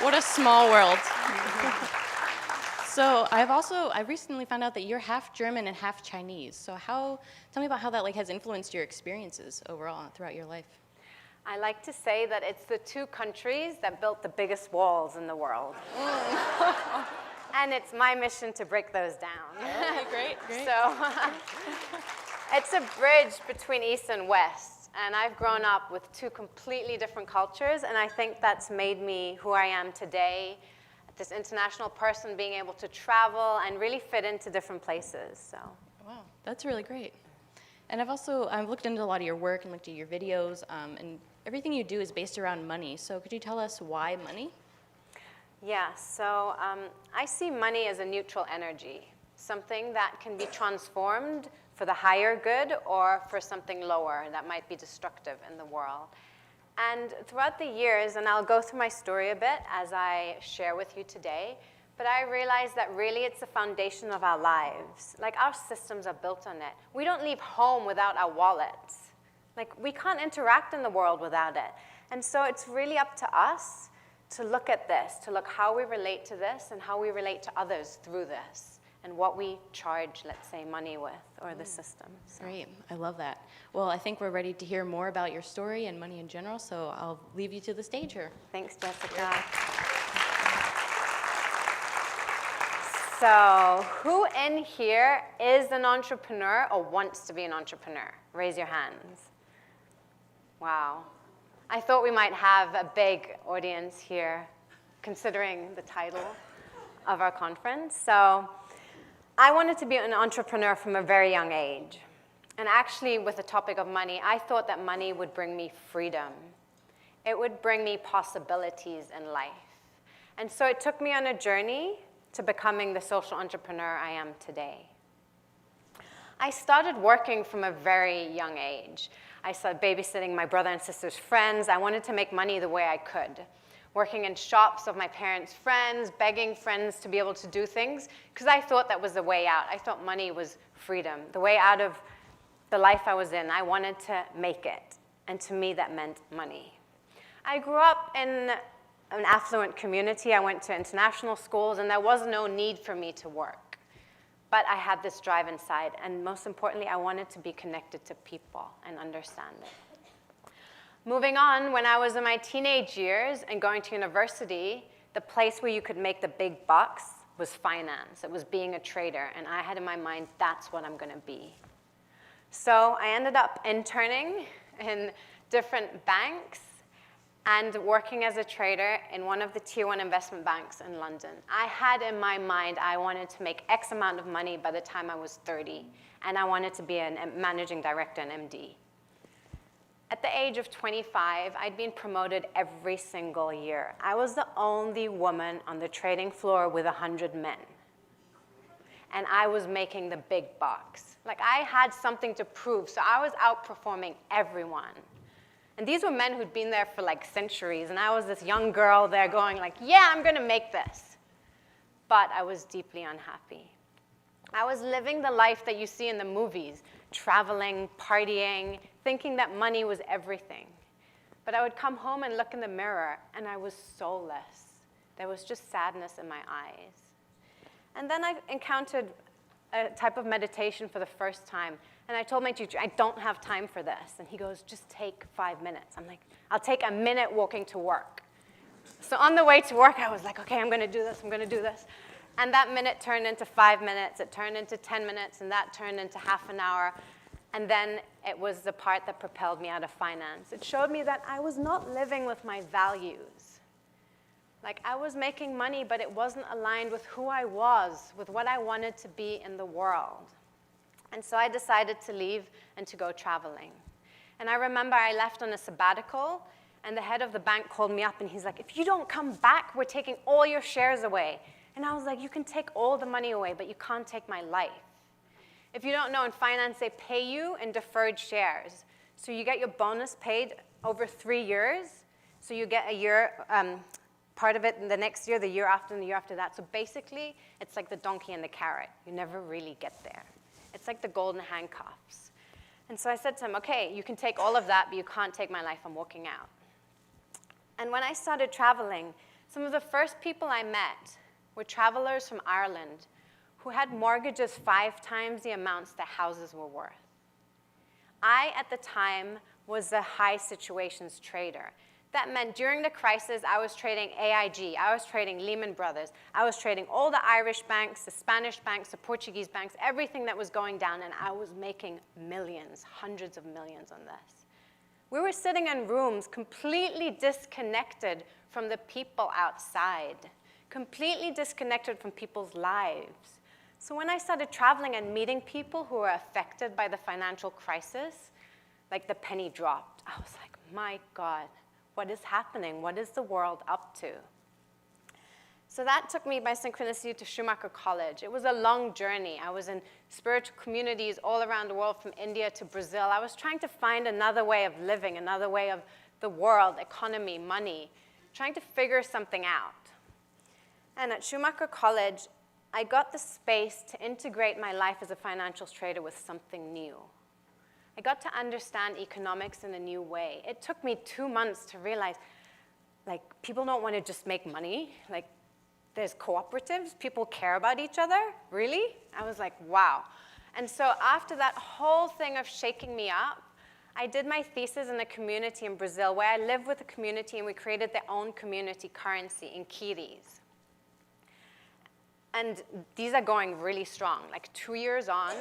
What a small world. So I recently found out that you're half German and half Chinese. So tell me about how that has influenced your experiences overall throughout your life. I like to say that it's the two countries that built the biggest walls in the world. And it's my mission to break those down. Okay, great. So it's a bridge between East and West. And I've grown up with two completely different cultures, and I think that's made me who I am today, this international person being able to travel and really fit into different places. So. Wow, that's really great. And I've looked into a lot of your work and looked at your videos, and everything you do is based around money. So could you tell us why money? Yeah, so I see money as a neutral energy, something that can be transformed for the higher good or for something lower that might be destructive in the world. And throughout the years, and I'll go through my story a bit as I share with you today, but I realized that really it's the foundation of our lives. Like, our systems are built on it. We don't leave home without our wallets. Like, we can't interact in the world without it. And so it's really up to us to look at this, to look how we relate to this and how we relate to others through this, and what we charge, let's say, money with, or the system. So. Great, I love that. Well, I think we're ready to hear more about your story and money in general, so I'll leave you to the stage here. Thanks, Jessica. So, who in here is an entrepreneur or wants to be an entrepreneur? Raise your hands. Wow. I thought we might have a big audience here, considering the title of our conference. So, I wanted to be an entrepreneur from a very young age. And actually, with the topic of money, I thought that money would bring me freedom. It would bring me possibilities in life. And so it took me on a journey to becoming the social entrepreneur I am today. I started working from a very young age. I started babysitting my brother and sister's friends. I wanted to make money the way I could. Working in shops of my parents' friends, begging friends to be able to do things, because I thought that was the way out. I thought money was freedom. The way out of the life I was in, I wanted to make it. And to me, that meant money. I grew up in an affluent community. I went to international schools, and there was no need for me to work. But I had this drive inside, and most importantly, I wanted to be connected to people and understand it. Moving on, when I was in my teenage years and going to university, the place where you could make the big bucks was finance. It was being a trader, and I had in my mind, that's what I'm going to be. So I ended up interning in different banks and working as a trader in one of the tier 1 investment banks in London. I had in my mind I wanted to make X amount of money by the time I was 30, and I wanted to be a managing director, an MD. At the age of 25, I'd been promoted every single year. I was the only woman on the trading floor with 100 men. And I was making the big bucks. Like, I had something to prove, so I was outperforming everyone. And these were men who'd been there for like centuries, and I was this young girl there going like, yeah, I'm gonna make this. But I was deeply unhappy. I was living the life that you see in the movies, traveling, partying, thinking that money was everything. But I would come home and look in the mirror, and I was soulless. There was just sadness in my eyes. And then I encountered a type of meditation for the first time. And I told my teacher, I don't have time for this. And he goes, just take 5 minutes. I'm like, I'll take a minute walking to work. So on the way to work, I was like, okay, I'm going to do this, I'm going to do this. And that minute turned into 5 minutes, it turned into 10 minutes, and that turned into half an hour. And then it was the part that propelled me out of finance. It showed me that I was not living with my values. Like, I was making money, but it wasn't aligned with who I was, with what I wanted to be in the world. And so I decided to leave and to go traveling. And I remember I left on a sabbatical, and the head of the bank called me up, and he's like, if you don't come back, we're taking all your shares away. And I was like, you can take all the money away, but you can't take my life. If you don't know, in finance, they pay you in deferred shares. So you get your bonus paid over 3 years. So you get a year, part of it in the next year, the year after, and the year after that. So basically, it's like the donkey and the carrot. You never really get there. It's like the golden handcuffs. And so I said to him, okay, you can take all of that, but you can't take my life. I'm walking out. And when I started traveling, some of the first people I met were travelers from Ireland who had mortgages 5 times the amounts their houses were worth. I, at the time, was a high situations trader. That meant during the crisis, I was trading AIG, I was trading Lehman Brothers, I was trading all the Irish banks, the Spanish banks, the Portuguese banks, everything that was going down, and I was making millions, hundreds of millions on this. We were sitting in rooms completely disconnected from the people outside, completely disconnected from people's lives. So when I started traveling and meeting people who were affected by the financial crisis, like the penny dropped. I was like, my God, what is happening? What is the world up to? So that took me by synchronicity to Schumacher College. It was a long journey. I was in spiritual communities all around the world, from India to Brazil. I was trying to find another way of living, another way of the world, economy, money, trying to figure something out. And at Schumacher College, I got the space to integrate my life as a financial trader with something new. I got to understand economics in a new way. It took me 2 months to realize, like, people don't want to just make money. Like, there's cooperatives. People care about each other. Really? I was like, wow. And so after that whole thing of shaking me up, I did my thesis in a community in Brazil where I lived with a community, and we created their own community currency in Kiris. And these are going really strong. Like 2 years on,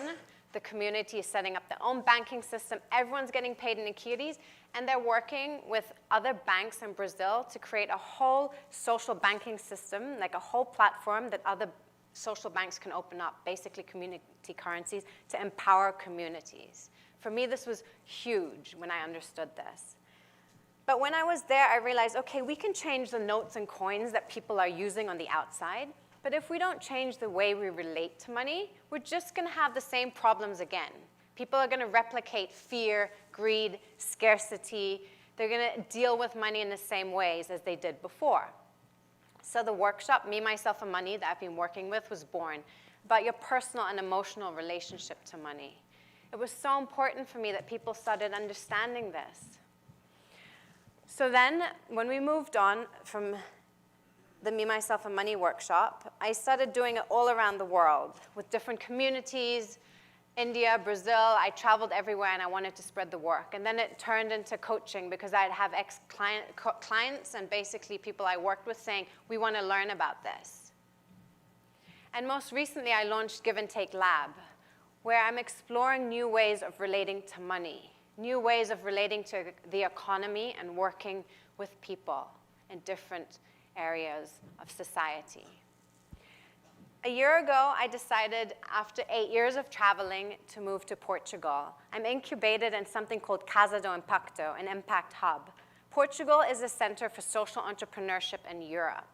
the community is setting up their own banking system. Everyone's getting paid in Kiris, and they're working with other banks in Brazil to create a whole social banking system, like a whole platform that other social banks can open up, basically community currencies, to empower communities. For me, this was huge when I understood this. But when I was there, I realized, okay, we can change the notes and coins that people are using on the outside, but if we don't change the way we relate to money, we're just going to have the same problems again. People are going to replicate fear, greed, scarcity. They're going to deal with money in the same ways as they did before. So the workshop, Me, Myself, and Money, that I've been working with, was born about your personal and emotional relationship to money. It was so important for me that people started understanding this. So then, when we moved on from the Me, Myself, and Money workshop, I started doing it all around the world with different communities, India, Brazil. I traveled everywhere, and I wanted to spread the work. And then it turned into coaching because I'd have clients and basically people I worked with saying, we want to learn about this. And most recently, I launched Give and Take Lab, where I'm exploring new ways of relating to money, new ways of relating to the economy and working with people in different areas of society. A year ago, I decided, after 8 years of traveling, to move to Portugal. I'm incubated in something called Casa do Impacto, an impact hub. Portugal is a center for social entrepreneurship in Europe.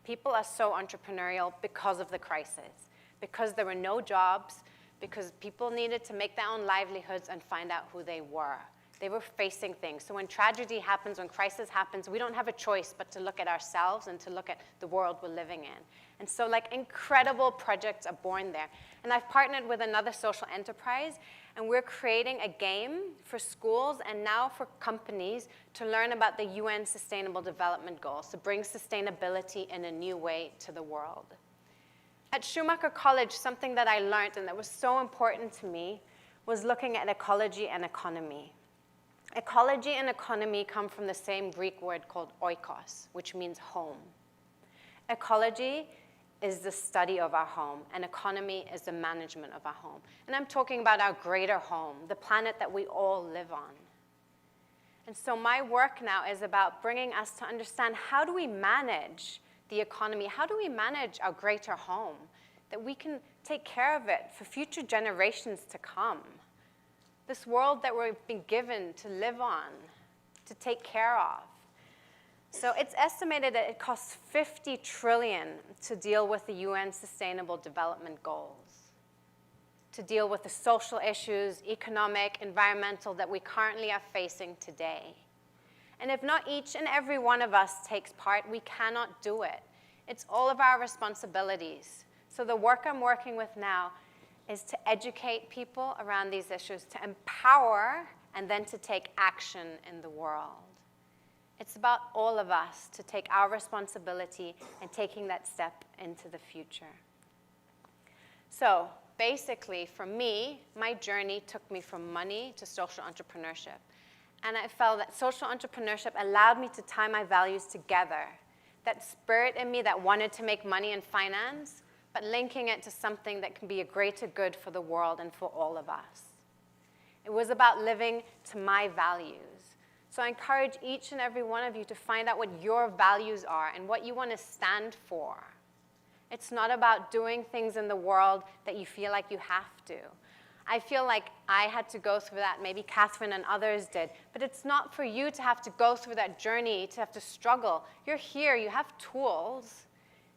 People are so entrepreneurial because of the crisis, because there were no jobs, because people needed to make their own livelihoods and find out who they were. They were facing things. So when tragedy happens, when crisis happens, we don't have a choice but to look at ourselves and to look at the world we're living in. And so like incredible projects are born there. And I've partnered with another social enterprise, and we're creating a game for schools and now for companies to learn about the UN Sustainable Development Goals, to bring sustainability in a new way to the world. At Schumacher College, something that I learned and that was so important to me was looking at ecology and economy. Ecology and economy come from the same Greek word called oikos, which means home. Ecology is the study of our home, and economy is the management of our home. And I'm talking about our greater home, the planet that we all live on. And so my work now is about bringing us to understand, how do we manage the economy? How do we manage our greater home, that we can take care of it for future generations to come? This world that we've been given to live on, to take care of. So it's estimated that it costs $50 trillion to deal with the UN Sustainable Development Goals, to deal with the social issues, economic, environmental, that we currently are facing today. And if not each and every one of us takes part, we cannot do it. It's all of our responsibilities. So the work I'm working with now is to educate people around these issues, to empower, and then to take action in the world. It's about all of us to take our responsibility and taking that step into the future. So basically, for me, my journey took me from money to social entrepreneurship. And I felt that social entrepreneurship allowed me to tie my values together. That spirit in me that wanted to make money in finance, but linking it to something that can be a greater good for the world and for all of us. It was about living to my values. So I encourage each and every one of you to find out what your values are and what you want to stand for. It's not about doing things in the world that you feel like you have to. I feel like I had to go through that, maybe Catherine and others did, but it's not for you to have to go through that journey, to have to struggle. You're here, you have tools.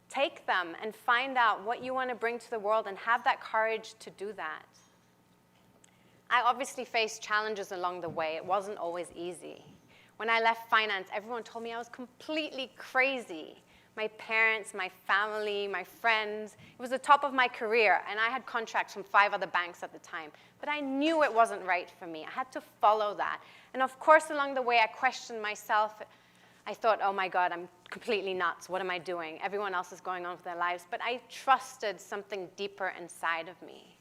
Take them and find out what you want to bring to the world and have that courage to do that. I obviously faced challenges along the way. It wasn't always easy. When I left finance, everyone told me I was completely crazy. My parents, my family, my friends. It was the top of my career, and I had contracts from 5 other banks at the time. But I knew it wasn't right for me. I had to follow that. And of course, along the way, I questioned myself. I thought, oh my God, I'm completely nuts. What am I doing? Everyone else is going on with their lives. But I trusted something deeper inside of me.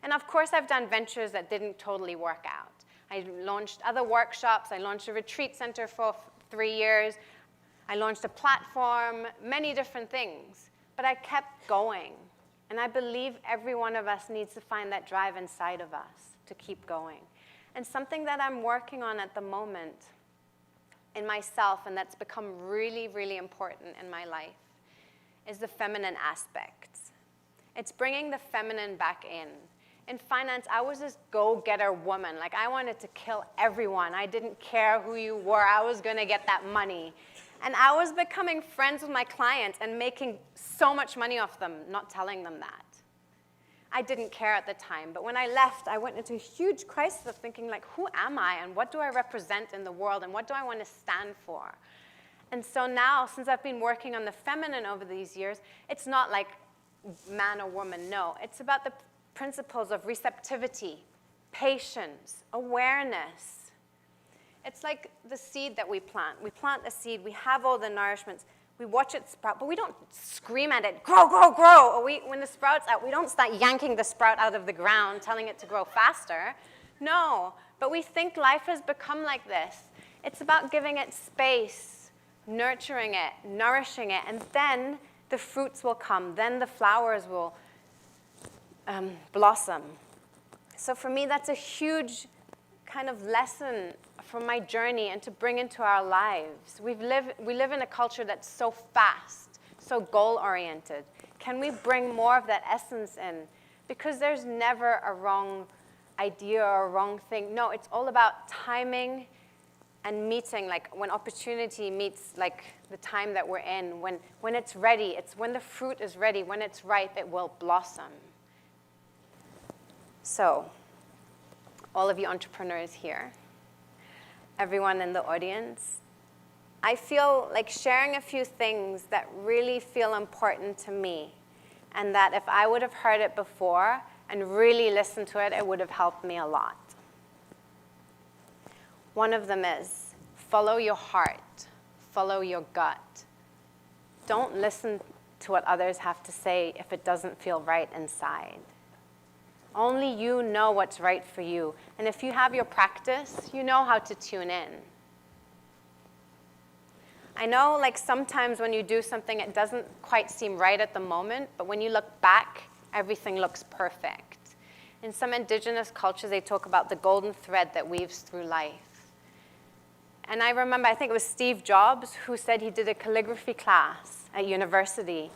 And of course, I've done ventures that didn't totally work out. I launched other workshops. I launched a retreat center for 3 years. I launched a platform, many different things. But I kept going. And I believe every one of us needs to find that drive inside of us to keep going. And something that I'm working on at the moment in myself, and that's become really, really important in my life, is the feminine aspects. It's bringing the feminine back in. In finance, I was this go-getter woman. Like, I wanted to kill everyone. I didn't care who you were. I was going to get that money. And I was becoming friends with my clients and making so much money off them, not telling them that. I didn't care at the time. But when I left, I went into a huge crisis of thinking, like, who am I? And what do I represent in the world? And what do I want to stand for? And so now, since I've been working on the feminine over these years, it's not like man or woman, no. It's about the principles of receptivity, patience, awareness. It's like the seed that we plant. We plant a seed. We have all the nourishments. We watch it sprout, but we don't scream at it, grow, grow, grow. Or when the sprout's out, we don't start yanking the sprout out of the ground, telling it to grow faster. No, but we think life has become like this. It's about giving it space, nurturing it, nourishing it, and then the fruits will come. Then the flowers will blossom. So for me, that's a huge kind of lesson from my journey and to bring into our lives. We live in a culture that's so fast, so goal-oriented. Can we bring more of that essence in? Because there's never a wrong idea or a wrong thing. No, it's all about timing and meeting, like when opportunity meets like the time that we're in, when it's ready, it's when the fruit is ready, when it's ripe, it will blossom. So, all of you entrepreneurs here, everyone in the audience, I feel like sharing a few things that really feel important to me, and that if I would have heard it before and really listened to it, it would have helped me a lot. One of them is follow your heart, follow your gut. Don't listen to what others have to say if it doesn't feel right inside. Only you know what's right for you. And if you have your practice, you know how to tune in. I know like sometimes when you do something, it doesn't quite seem right at the moment, but when you look back, everything looks perfect. In some indigenous cultures, they talk about the golden thread that weaves through life. And I remember, I think it was Steve Jobs who said he did a calligraphy class at university.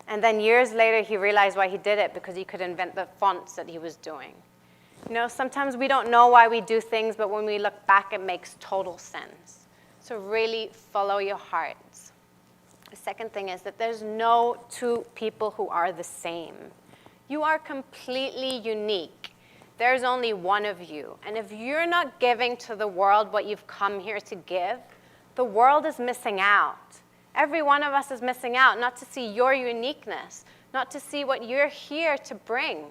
And then years later, he realized why he did it, because he could invent the fonts that he was doing. You know, sometimes we don't know why we do things, but when we look back, it makes total sense. So really follow your hearts. The second thing is that there's no two people who are the same. You are completely unique. There's only one of you. And if you're not giving to the world what you've come here to give, the world is missing out. Every one of us is missing out, not to see your uniqueness, not to see what you're here to bring.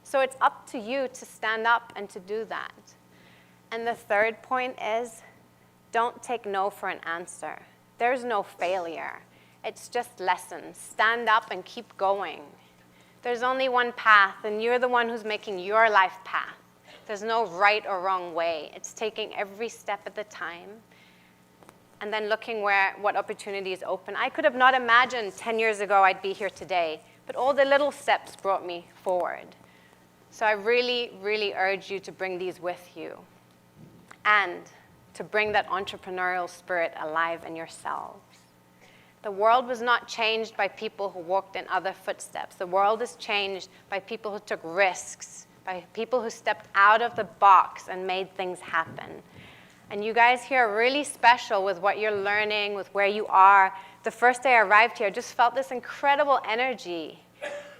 So it's up to you to stand up and to do that. And the third point is Don't take no for an answer. There's no failure. It's just lessons. Stand up and keep going. There's only one path, and you're the one who's making your life path. There's no right or wrong way. It's taking every step at a time and then looking what opportunities open. I could have not imagined 10 years ago I'd be here today, but all the little steps brought me forward. So I really, really urge you to bring these with you and to bring that entrepreneurial spirit alive in yourselves. The world was not changed by people who walked in other footsteps. The world is changed by people who took risks, by people who stepped out of the box and made things happen. And you guys here are really special with what you're learning, with where you are. The first day I arrived here, I just felt this incredible energy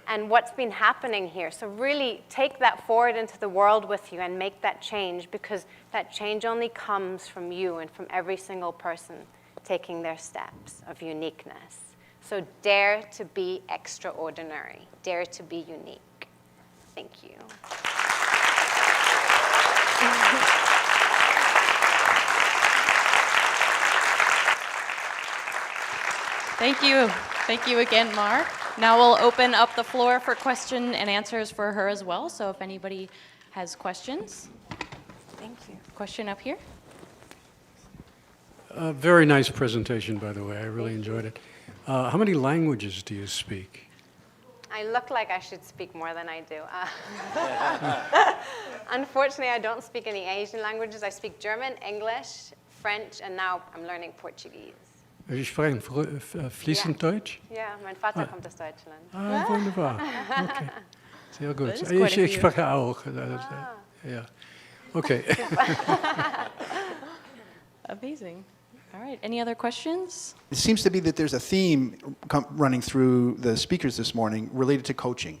and what's been happening here. So really take that forward into the world with you and make that change, because that change only comes from you and from every single person taking their steps of uniqueness. So dare to be extraordinary. Dare to be unique. Thank you. Thank you. Thank you again, Mar. Now we'll open up the floor for question and answers for her as well. So if anybody has questions. Thank you. Question up here. Very nice presentation, by the way. I really enjoyed it. How many languages do you speak? I look like I should speak more than I do. Unfortunately, I don't speak any Asian languages. I speak German, English, French, and now I'm learning Portuguese. Sie sprechen fließend Deutsch? Ja, mein Vater kommt aus Deutschland. Ah, wunderbar. Okay. Sehr gut. Das ist quite a Ich few. spreche auch. Ja. Okay. Amazing. All right. Any other questions? It seems to be that there's a theme running through the speakers this morning related to coaching.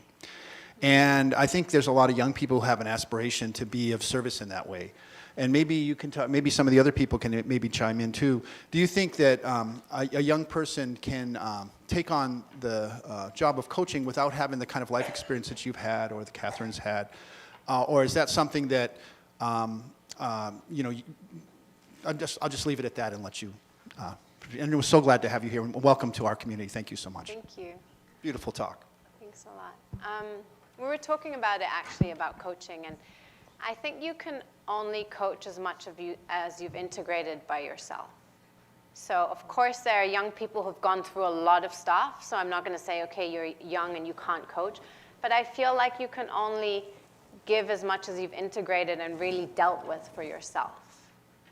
And I think there's a lot of young people who have an aspiration to be of service in that way. And maybe you can talk, maybe some of the other people can maybe chime in too. Do you think that a young person can take on the job of coaching without having the kind of life experience that you've had or that Catherine's had? Or is that something that, you know, I'll just leave it at that and let you, and we're so glad to have you here. Welcome to our community. Thank you so much. Thank you. Beautiful talk. Thanks a lot. We were talking about it actually, about coaching, and I think you can only coach as much of you as you've integrated by yourself. So of course there are young people who've gone through a lot of stuff, so I'm not going to say, okay, you're young and you can't coach, but I feel like you can only give as much as you've integrated and really dealt with for yourself.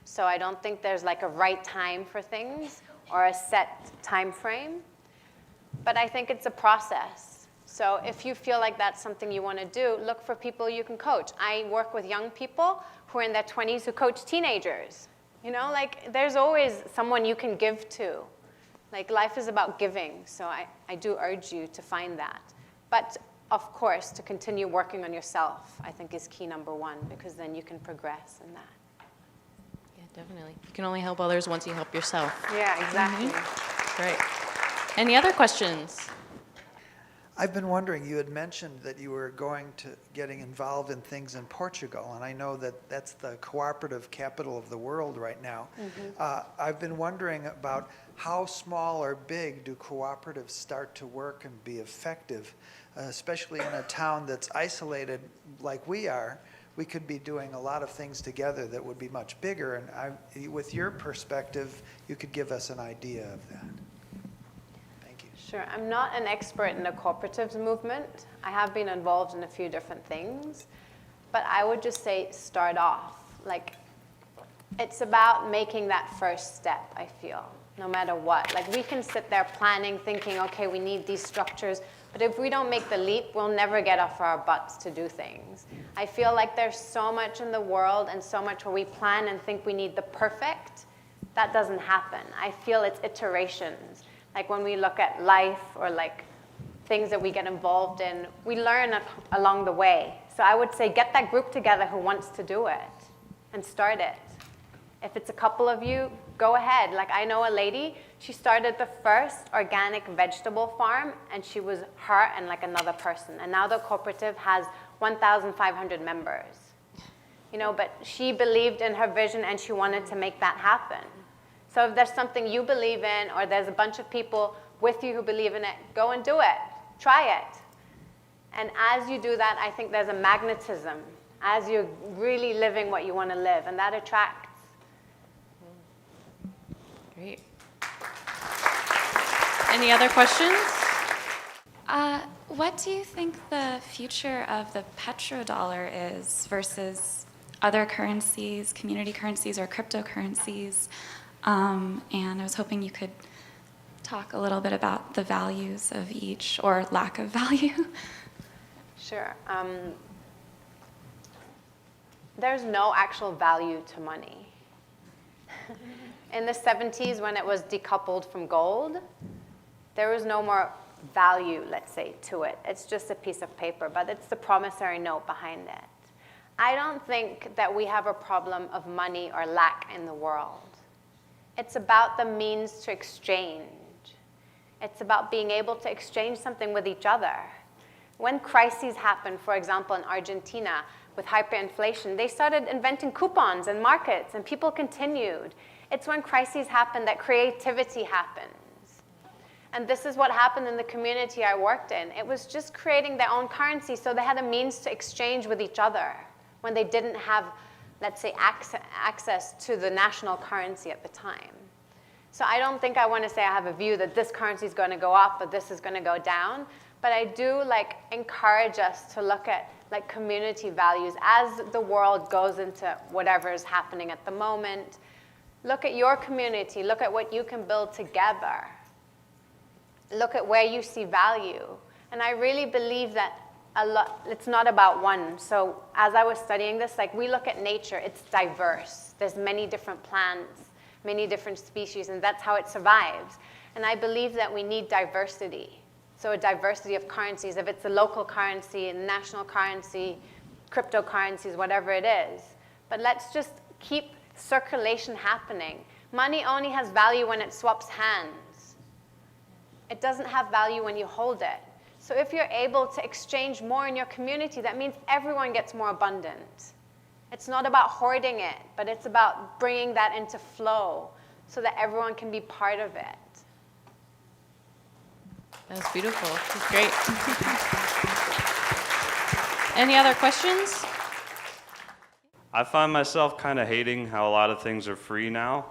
So I don't think there's like a right time for things or a set time frame, but I think it's a process. So if you feel like that's something you want to do, look for people you can coach. I work with young people who are in their 20s who coach teenagers. You know, like there's always someone you can give to. Like life is about giving, so I do urge you to find that. But of course, to continue working on yourself, I think is key number one, because then you can progress in that. Yeah, definitely. You can only help others once you help yourself. Yeah, exactly. Great. Any other questions? I've been wondering, you had mentioned that you were getting involved in things in Portugal, and I know that that's the cooperative capital of the world right now. I've been wondering about how small or big do cooperatives start to work and be effective, especially in a town that's isolated like we are. We could be doing a lot of things together that would be much bigger, and with your perspective, you could give us an idea of that. Sure. I'm not an expert in the cooperatives movement. I have been involved in a few different things, but I would just say start off. Like, it's about making that first step, I feel, no matter what. Like, we can sit there planning, thinking, okay, we need these structures, but if we don't make the leap, we'll never get off our butts to do things. I feel like there's so much in the world and so much where we plan and think we need the perfect. That doesn't happen. I feel it's iterations. Like when we look at life or like things that we get involved in, we learn along the way. So I would say get that group together who wants to do it and start it. If it's a couple of you, go ahead. Like I know a lady, she started the first organic vegetable farm, and she was her and like another person. And now the cooperative has 1,500 members. but she believed in her vision and she wanted to make that happen. So if there's something you believe in, or there's a bunch of people with you who believe in it, go and do it. Try it. And as you do that, I think there's a magnetism as you're really living what you want to live, and that attracts. Great. Any other questions? What do you think the future of the petrodollar is versus other currencies, community currencies, or cryptocurrencies? And I was hoping you could talk a little bit about the values of each, or lack of value. Sure. There's no actual value to money. In the 70s, when it was decoupled from gold, there was no more value, let's say, to it. It's just a piece of paper, but it's the promissory note behind it. I don't think that we have a problem of money or lack in the world. It's about the means to exchange. It's about being able to exchange something with each other. When crises happen, for example, in Argentina with hyperinflation, they started inventing coupons and markets, and people continued. It's when crises happen that creativity happens. And this is what happened in the community I worked in. It was just creating their own currency, so they had a means to exchange with each other when they didn't have, let's say, access to the national currency at the time. So I don't think I want to say I have a view that this currency is going to go up or this is going to go down. But I do encourage us to look at community values as the world goes into whatever is happening at the moment. Look at your community. Look at what you can build together. Look at where you see value. And I really believe that it's not about one. So as I was studying this, we look at nature. It's diverse. There's many different plants, many different species, and that's how it survives. And I believe that we need diversity. So a diversity of currencies, if it's a local currency, a national currency, cryptocurrencies, whatever it is. But let's just keep circulation happening. Money only has value when it swaps hands. It doesn't have value when you hold it. So if you're able to exchange more in your community, that means everyone gets more abundant. It's not about hoarding it, but it's about bringing that into flow so that everyone can be part of it. That was beautiful. That's great. Any other questions? I find myself kind of hating how a lot of things are free now.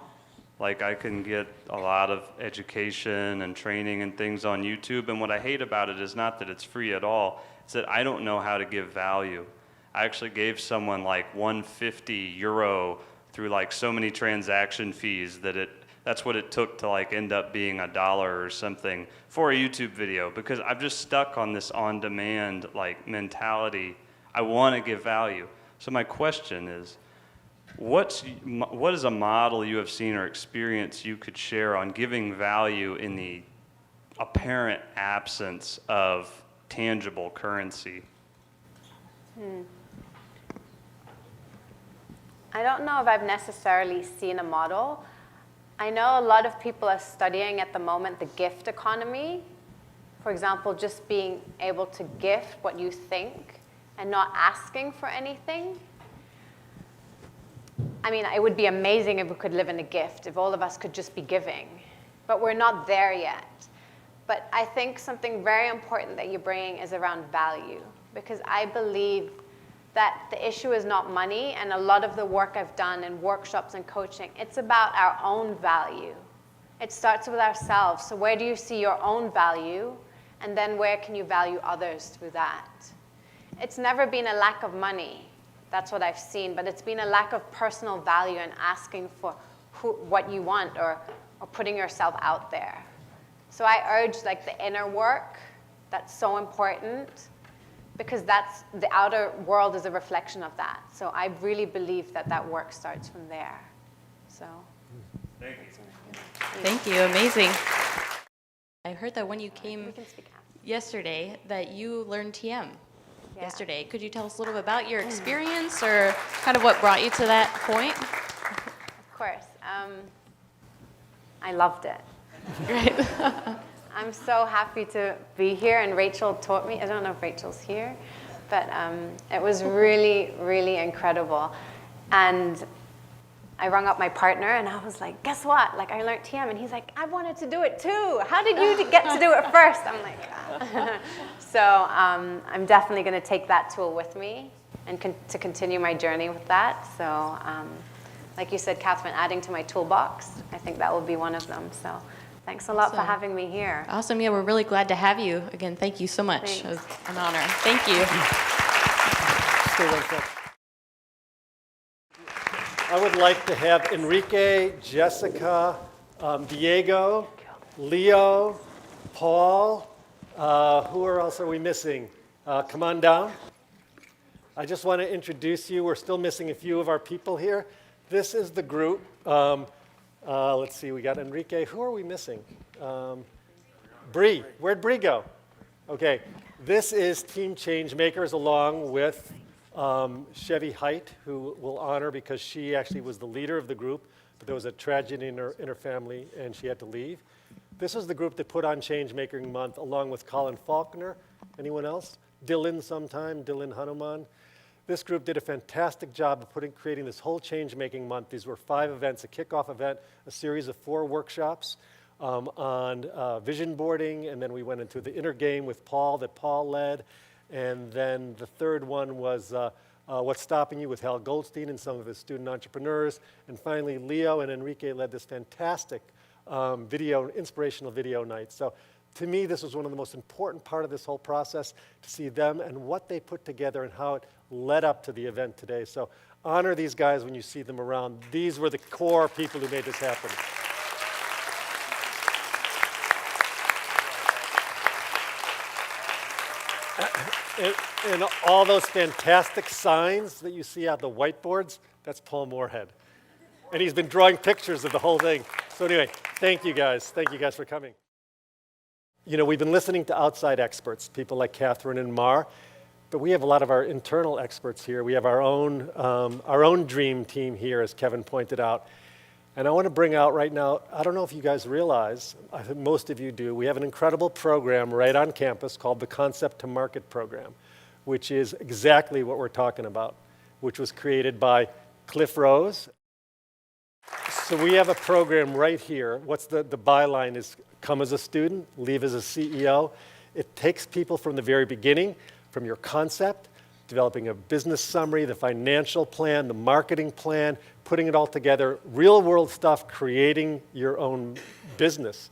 I can get a lot of education and training and things on YouTube, and what I hate about it is not that it's free at all, it's that I don't know how to give value. I actually gave someone €150 through so many transaction fees that that's what it took to end up being $1 or something for a YouTube video, because I'm just stuck on this on-demand mentality. I want to give value. So my question is, what is a model you have seen or experience you could share on giving value in the apparent absence of tangible currency? I don't know if I've necessarily seen a model. I know a lot of people are studying at the moment the gift economy. For example, just being able to gift what you think and not asking for anything. I mean, it would be amazing if we could live in a gift, if all of us could just be giving. But we're not there yet. But I think something very important that you're bringing is around value, because I believe that the issue is not money, and a lot of the work I've done in workshops and coaching, it's about our own value. It starts with ourselves. So where do you see your own value, and then where can you value others through that? It's never been a lack of money. That's what I've seen, but it's been a lack of personal value and asking for what you want or putting yourself out there. So I urge the inner work, that's so important, because that's the outer world is a reflection of that. So I really believe that work starts from there. So. Thank you. Thank you. Amazing. I heard that when you came yesterday that you learned TM yesterday. Could you tell us a little bit about your experience or kind of what brought you to that point? Of course. I loved it. Great. I'm so happy to be here, and Rachel taught me. I don't know if Rachel's here. But it was really, really incredible. And I rung up my partner and I was like, guess what? Like, I learned TM. And he's like, I wanted to do it too. How did you get to do it first? I'm like, So I'm definitely going to take that tool with me and to continue my journey with that. So like you said, Catherine, adding to my toolbox, I think that will be one of them. So thanks a lot for having me here. Awesome. Yeah, we're really glad to have you. Again, thank you so much. It was an honor. Thank you. Stay one sec. I would like to have Enrique, Jessica, Diego, Leo, Paul. Who else are we missing? Come on down. I just want to introduce you. We're still missing a few of our people here. This is the group. Let's see, we got Enrique. Who are we missing? Bree. Where'd Bree go? Okay, this is Team ChangeMakers along with Chevy Height, who we'll honor because she actually was the leader of the group, but there was a tragedy in her family and she had to leave. This was the group that put on Changemaking Month along with Colin Faulkner. Anyone else? Dylan Hanuman. This group did a fantastic job of creating this whole Changemaking Month. These were 5 events, a kickoff event, a series of 4 workshops on vision boarding, and then we went into the inner game with Paul that Paul led. And then the third one was What's Stopping You with Hal Goldstein and some of his student entrepreneurs. And finally, Leo and Enrique led this fantastic inspirational video night. So to me, this was one of the most important part of this whole process, to see them and what they put together and how it led up to the event today. So honor these guys when you see them around. These were the core people who made this happen. And all those fantastic signs that you see on the whiteboards, that's Paul Moorhead. And he's been drawing pictures of the whole thing. So anyway, thank you guys. Thank you guys for coming. You know, we've been listening to outside experts, people like Catherine and Mar, but we have a lot of our internal experts here. We have our own dream team here, as Kevin pointed out. And I want to bring out right now, I don't know if you guys realize, I think most of you do, we have an incredible program right on campus called the Concept to Market program, which is exactly what we're talking about, which was created by Cliff Rose. So we have a program right here. What's the byline is come as a student, leave as a CEO. It takes people from the very beginning, from your concept, developing a business summary, the financial plan, the marketing plan, putting it all together, real world stuff, creating your own business,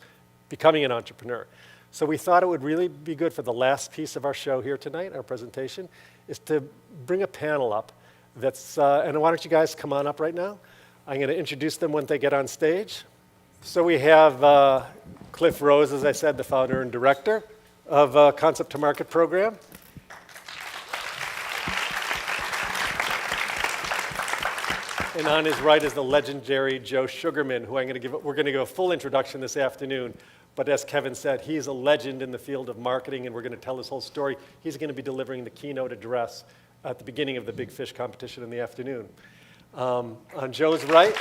becoming an entrepreneur. So we thought it would really be good for the last piece of our show here tonight, our presentation, is to bring a panel up that's, and why don't you guys come on up right now? I'm going to introduce them when they get on stage. So we have Cliff Rose, as I said, the founder and director of Concept to Market program. And on his right is the legendary Joe Sugarman, who we're going to give a full introduction this afternoon. But as Kevin said, he's a legend in the field of marketing, and we're going to tell his whole story. He's going to be delivering the keynote address at the beginning of the Big Fish competition in the afternoon. On Joe's right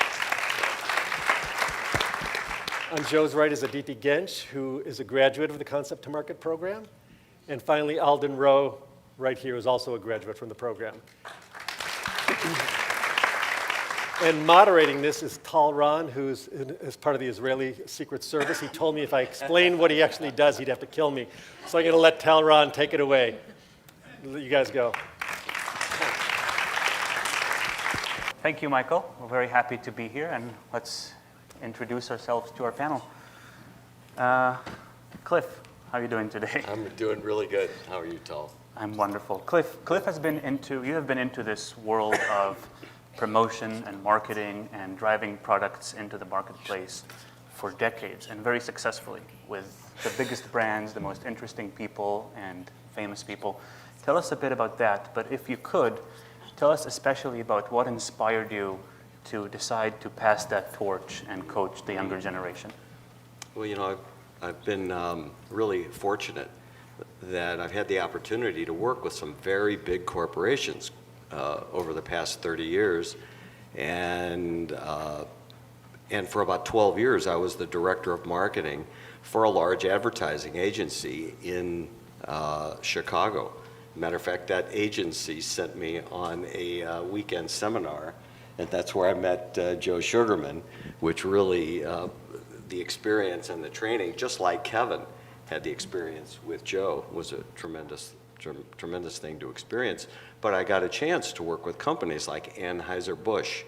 is Aditi Gench, who is a graduate of the Concept to Market program. And finally, Alden Rowe, right here, is also a graduate from the program. And moderating this is Tal Ron, who's part of the Israeli Secret Service. He told me if I explained what he actually does, he'd have to kill me. So I'm going to let Tal Ron take it away. You guys go. Thank you, Michael. We're very happy to be here, and let's introduce ourselves to our panel. Cliff, how are you doing today? I'm doing really good. How are you, Tal? I'm wonderful. Cliff you have been into this world of promotion and marketing and driving products into the marketplace for decades, and very successfully, with the biggest brands, the most interesting people, and famous people. Tell us a bit about that, but if you could, tell us especially about what inspired you to decide to pass that torch and coach the younger generation. Well, you know, I've been really fortunate that I've had the opportunity to work with some very big corporations over the past 30 years. And for about 12 years, I was the director of marketing for a large advertising agency in Chicago. Matter of fact, that agency sent me on a weekend seminar, and that's where I met Joe Sugarman, which really, the experience and the training, just like Kevin had the experience with Joe, was a tremendous thing to experience. But I got a chance to work with companies like Anheuser-Busch,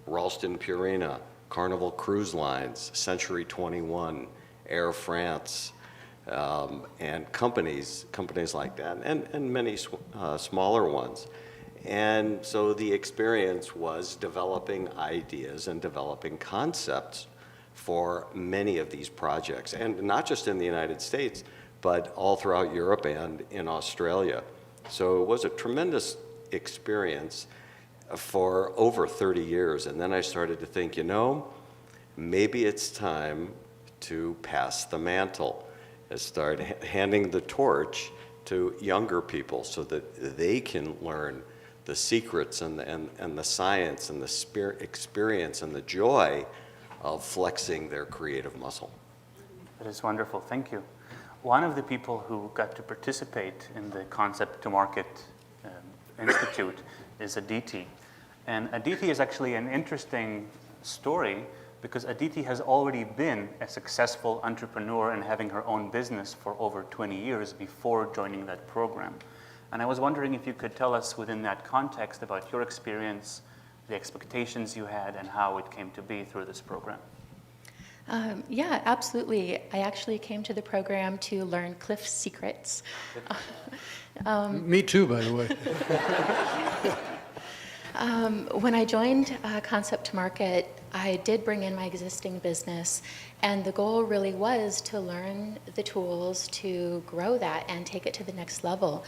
Ralston Purina, Carnival Cruise Lines, Century 21, Air France, and companies like that, and many smaller ones. And so the experience was developing ideas and developing concepts for many of these projects, and not just in the United States, but all throughout Europe and in Australia. So it was a tremendous experience for over 30 years. And then I started to think, maybe it's time to pass the mantle and start handing the torch to younger people so that they can learn the secrets and the science and the experience and the joy of flexing their creative muscle. That is wonderful. Thank you. One of the people who got to participate in the Concept to Market Institute is Aditi. And Aditi is actually an interesting story because Aditi has already been a successful entrepreneur and having her own business for over 20 years before joining that program. And I was wondering if you could tell us within that context about your experience, the expectations you had, and how it came to be through this program. Yeah, absolutely. I actually came to the program to learn Cliff's secrets. Me too, by the way. When I joined Concept to Market, I did bring in my existing business, and the goal really was to learn the tools to grow that and take it to the next level.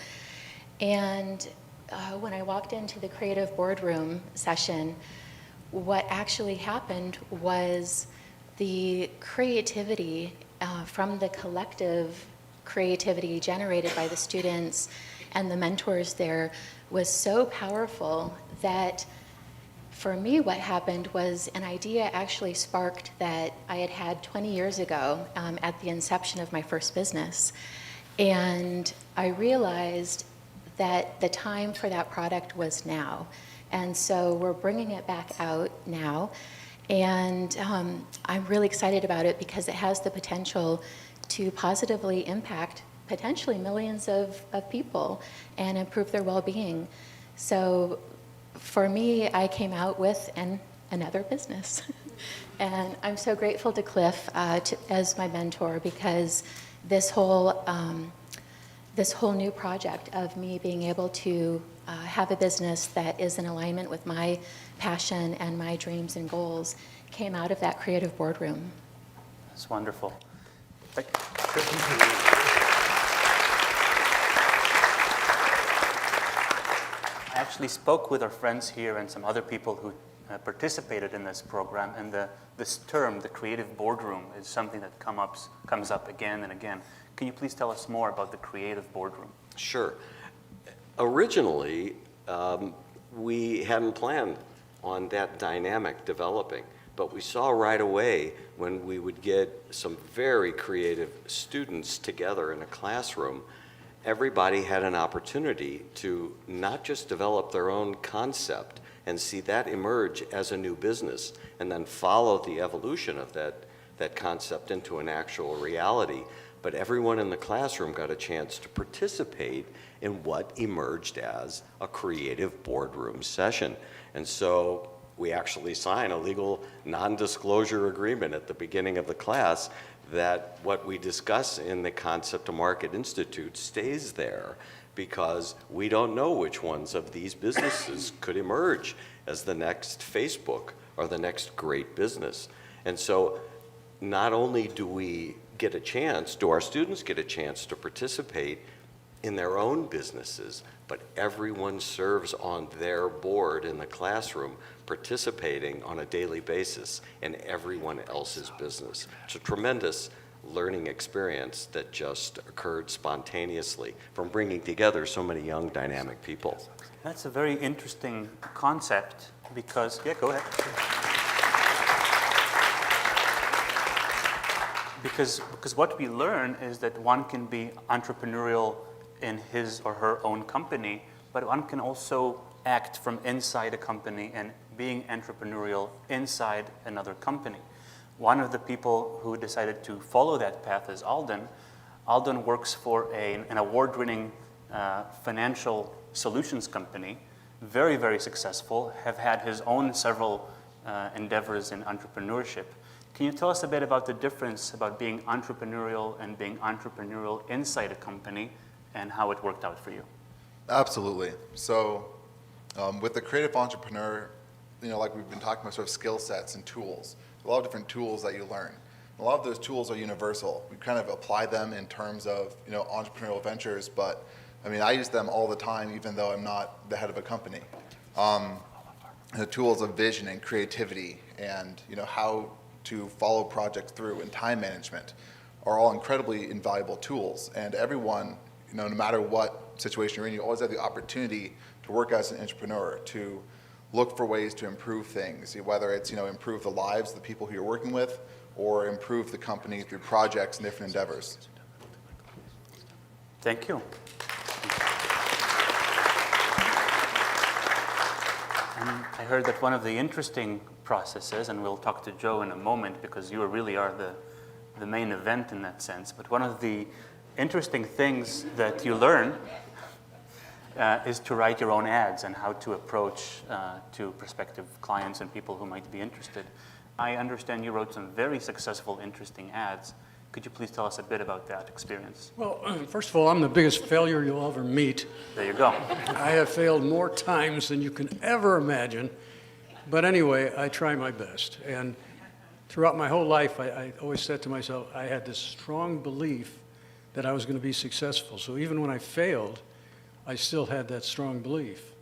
And when I walked into the creative boardroom session, what actually happened was the creativity from the collective creativity generated by the students and the mentors there was so powerful that for me what happened was an idea actually sparked that I had had 20 years ago at the inception of my first business. And I realized that the time for that product was now. And so we're bringing it back out now. And I'm really excited about it because it has the potential to positively impact potentially millions of people and improve their well-being. So for me, I came out with another business. And I'm so grateful to Cliff as my mentor because this whole new project of me being able to have a business that is in alignment with my passion and my dreams and goals came out of that creative boardroom. That's wonderful. I actually spoke with our friends here and some other people who participated in this program, and this term, the creative boardroom, is something that comes up again and again. Can you please tell us more about the creative boardroom? Sure. Originally, we hadn't planned on that dynamic developing, but we saw right away when we would get some very creative students together in a classroom, everybody had an opportunity to not just develop their own concept and see that emerge as a new business, and then follow the evolution of that concept into an actual reality, but everyone in the classroom got a chance to participate in what emerged as a creative boardroom session. And so we actually sign a legal non-disclosure agreement at the beginning of the class that what we discuss in the Concept to Market Institute stays there, because we don't know which ones of these businesses could emerge as the next Facebook or the next great business. And so not only do our students get a chance to participate in their own businesses, but everyone serves on their board in the classroom, participating on a daily basis in everyone else's business. It's a tremendous learning experience that just occurred spontaneously from bringing together so many young, dynamic people. That's a very interesting concept because, yeah, go ahead. Because what we learn is that one can be entrepreneurial in his or her own company, but one can also act from inside a company and being entrepreneurial inside another company. One of the people who decided to follow that path is Alden. Alden works for an award-winning financial solutions company, very, very successful, have had his own several endeavors in entrepreneurship. Can you tell us a bit about the difference about being entrepreneurial and being entrepreneurial inside a company and how it worked out for you? Absolutely. So with the creative entrepreneur, like we've been talking about sort of skill sets and tools, a lot of different tools that you learn. A lot of those tools are universal. We kind of apply them in terms of entrepreneurial ventures, but I use them all the time even though I'm not the head of a company. The tools of vision and creativity and how to follow projects through and time management are all incredibly invaluable tools. And everyone, no matter what situation you're in, you always have the opportunity to work as an entrepreneur, to look for ways to improve things, whether it's improve the lives of the people who you're working with or improve the company through projects and different endeavors. Thank you. I heard that one of the interesting processes, and we'll talk to Joe in a moment because you really are the main event in that sense, but one of the interesting things that you learn is to write your own ads and how to approach to prospective clients and people who might be interested. I understand you wrote some very successful, interesting ads. Could you please tell us a bit about that experience? Well, first of all, I'm the biggest failure you'll ever meet. There you go. I have failed more times than you can ever imagine. But anyway, I try my best. And throughout my whole life, I always said to myself, I had this strong belief that I was going to be successful. So even when I failed, I still had that strong belief.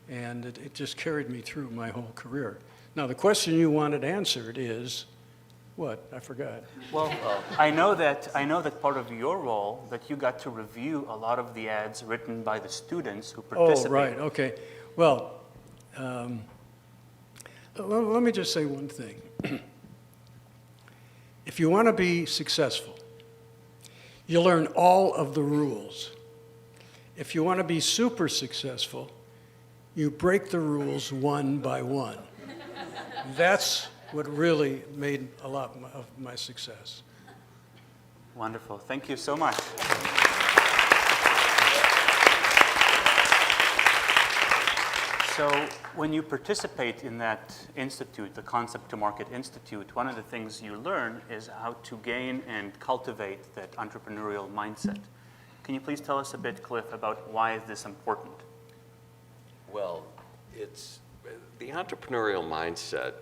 And it just carried me through my whole career. Now, the question you wanted answered is, what? I forgot. Well, I know that part of your role, that you got to review a lot of the ads written by the students who participated. Oh, right, okay. Well, let me just say one thing. If you want to be successful, you learn all of the rules. If you want to be super successful, you break the rules one by one. That's what really made a lot of my success. Wonderful. Thank you so much. So when you participate in that institute, the Concept to Market Institute, one of the things you learn is how to gain and cultivate that entrepreneurial mindset. Can you please tell us a bit, Cliff, about why is this important? Well, the entrepreneurial mindset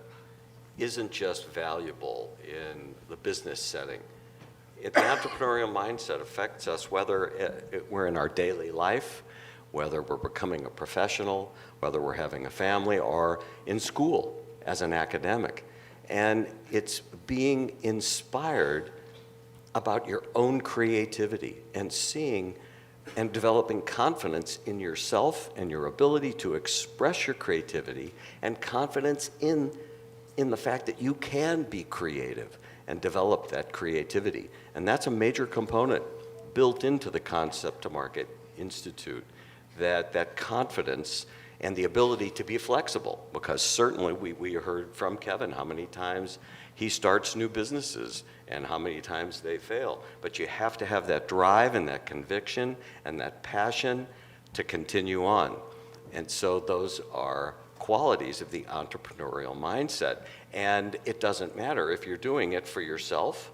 isn't just valuable in the business setting. The entrepreneurial mindset affects us whether we're in our daily life, whether we're becoming a professional, whether we're having a family, or in school as an academic. And it's being inspired about your own creativity and seeing and developing confidence in yourself and your ability to express your creativity and confidence in the fact that you can be creative and develop that creativity. And that's a major component built into the Concept to Market Institute, that confidence and the ability to be flexible, because certainly we heard from Kevin how many times he starts new businesses and how many times they fail. But you have to have that drive and that conviction and that passion to continue on. And so those are qualities of the entrepreneurial mindset. And it doesn't matter if you're doing it for yourself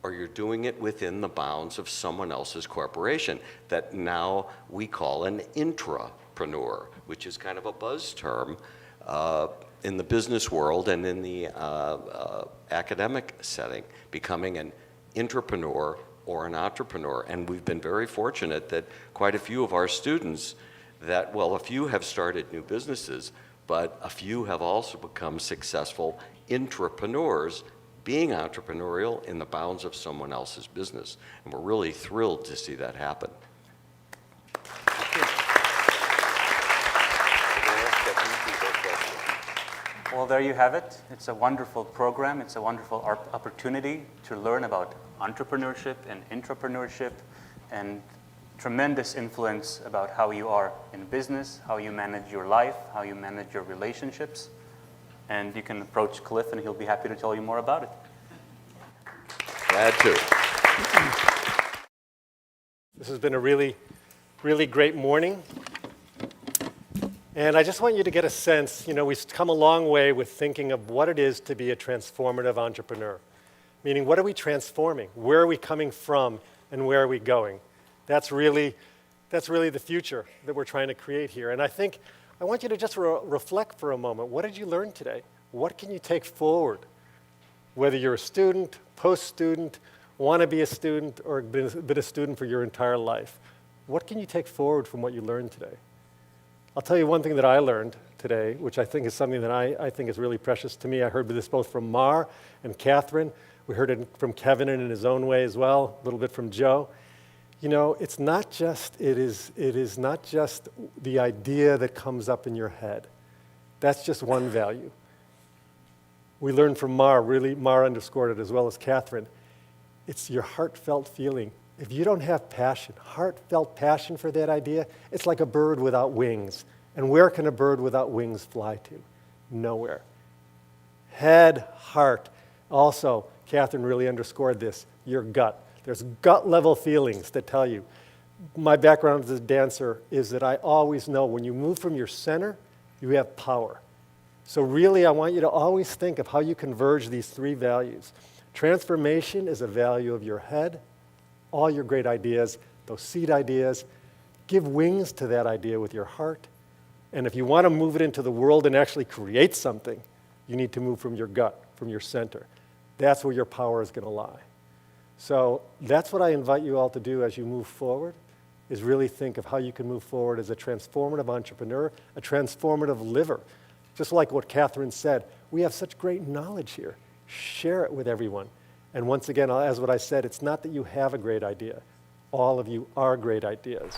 or you're doing it within the bounds of someone else's corporation that now we call an intrapreneur, which is kind of a buzz term in the business world and in the academic setting, becoming an intrapreneur or an entrepreneur. And we've been very fortunate that quite a few of our students a few have started new businesses, but a few have also become successful intrapreneurs, being entrepreneurial in the bounds of someone else's business. And we're really thrilled to see that happen. Well, there you have it. It's a wonderful program. It's a wonderful opportunity to learn about entrepreneurship and intrapreneurship and tremendous influence about how you are in business, how you manage your life, how you manage your relationships. And you can approach Cliff and he'll be happy to tell you more about it. Glad to. This has been a really, really great morning. And I just want you to get a sense, we've come a long way with thinking of what it is to be a transformative entrepreneur. Meaning, what are we transforming? Where are we coming from and where are we going? That's really the future that we're trying to create here. And I think I want you to just reflect for a moment. What did you learn today? What can you take forward? Whether you're a student, post-student, want to be a student, or been a student for your entire life. What can you take forward from what you learned today? I'll tell you one thing that I learned today, which I think is something that I think is really precious to me. I heard this both from Mar and Catherine. We heard it from Kevin in his own way as well, a little bit from Joe. It is not just the idea that comes up in your head. That's just one value. We learned from Mar underscored it as well as Catherine. It's your heartfelt feeling. If you don't have passion, heartfelt passion for that idea, it's like a bird without wings. And where can a bird without wings fly to? Nowhere. Head, heart. Also, Catherine really underscored this, your gut. There's gut-level feelings that tell you. My background as a dancer is that I always know when you move from your center, you have power. So really, I want you to always think of how you converge these three values. Transformation is a value of your head, all your great ideas, those seed ideas. Give wings to that idea with your heart. And if you want to move it into the world and actually create something, you need to move from your gut, from your center. That's where your power is going to lie. So that's what I invite you all to do as you move forward, is really think of how you can move forward as a transformative entrepreneur, a transformative liver. Just like what Catherine said, we have such great knowledge here. Share it with everyone. And once again, as what I said, it's not that you have a great idea. All of you are great ideas.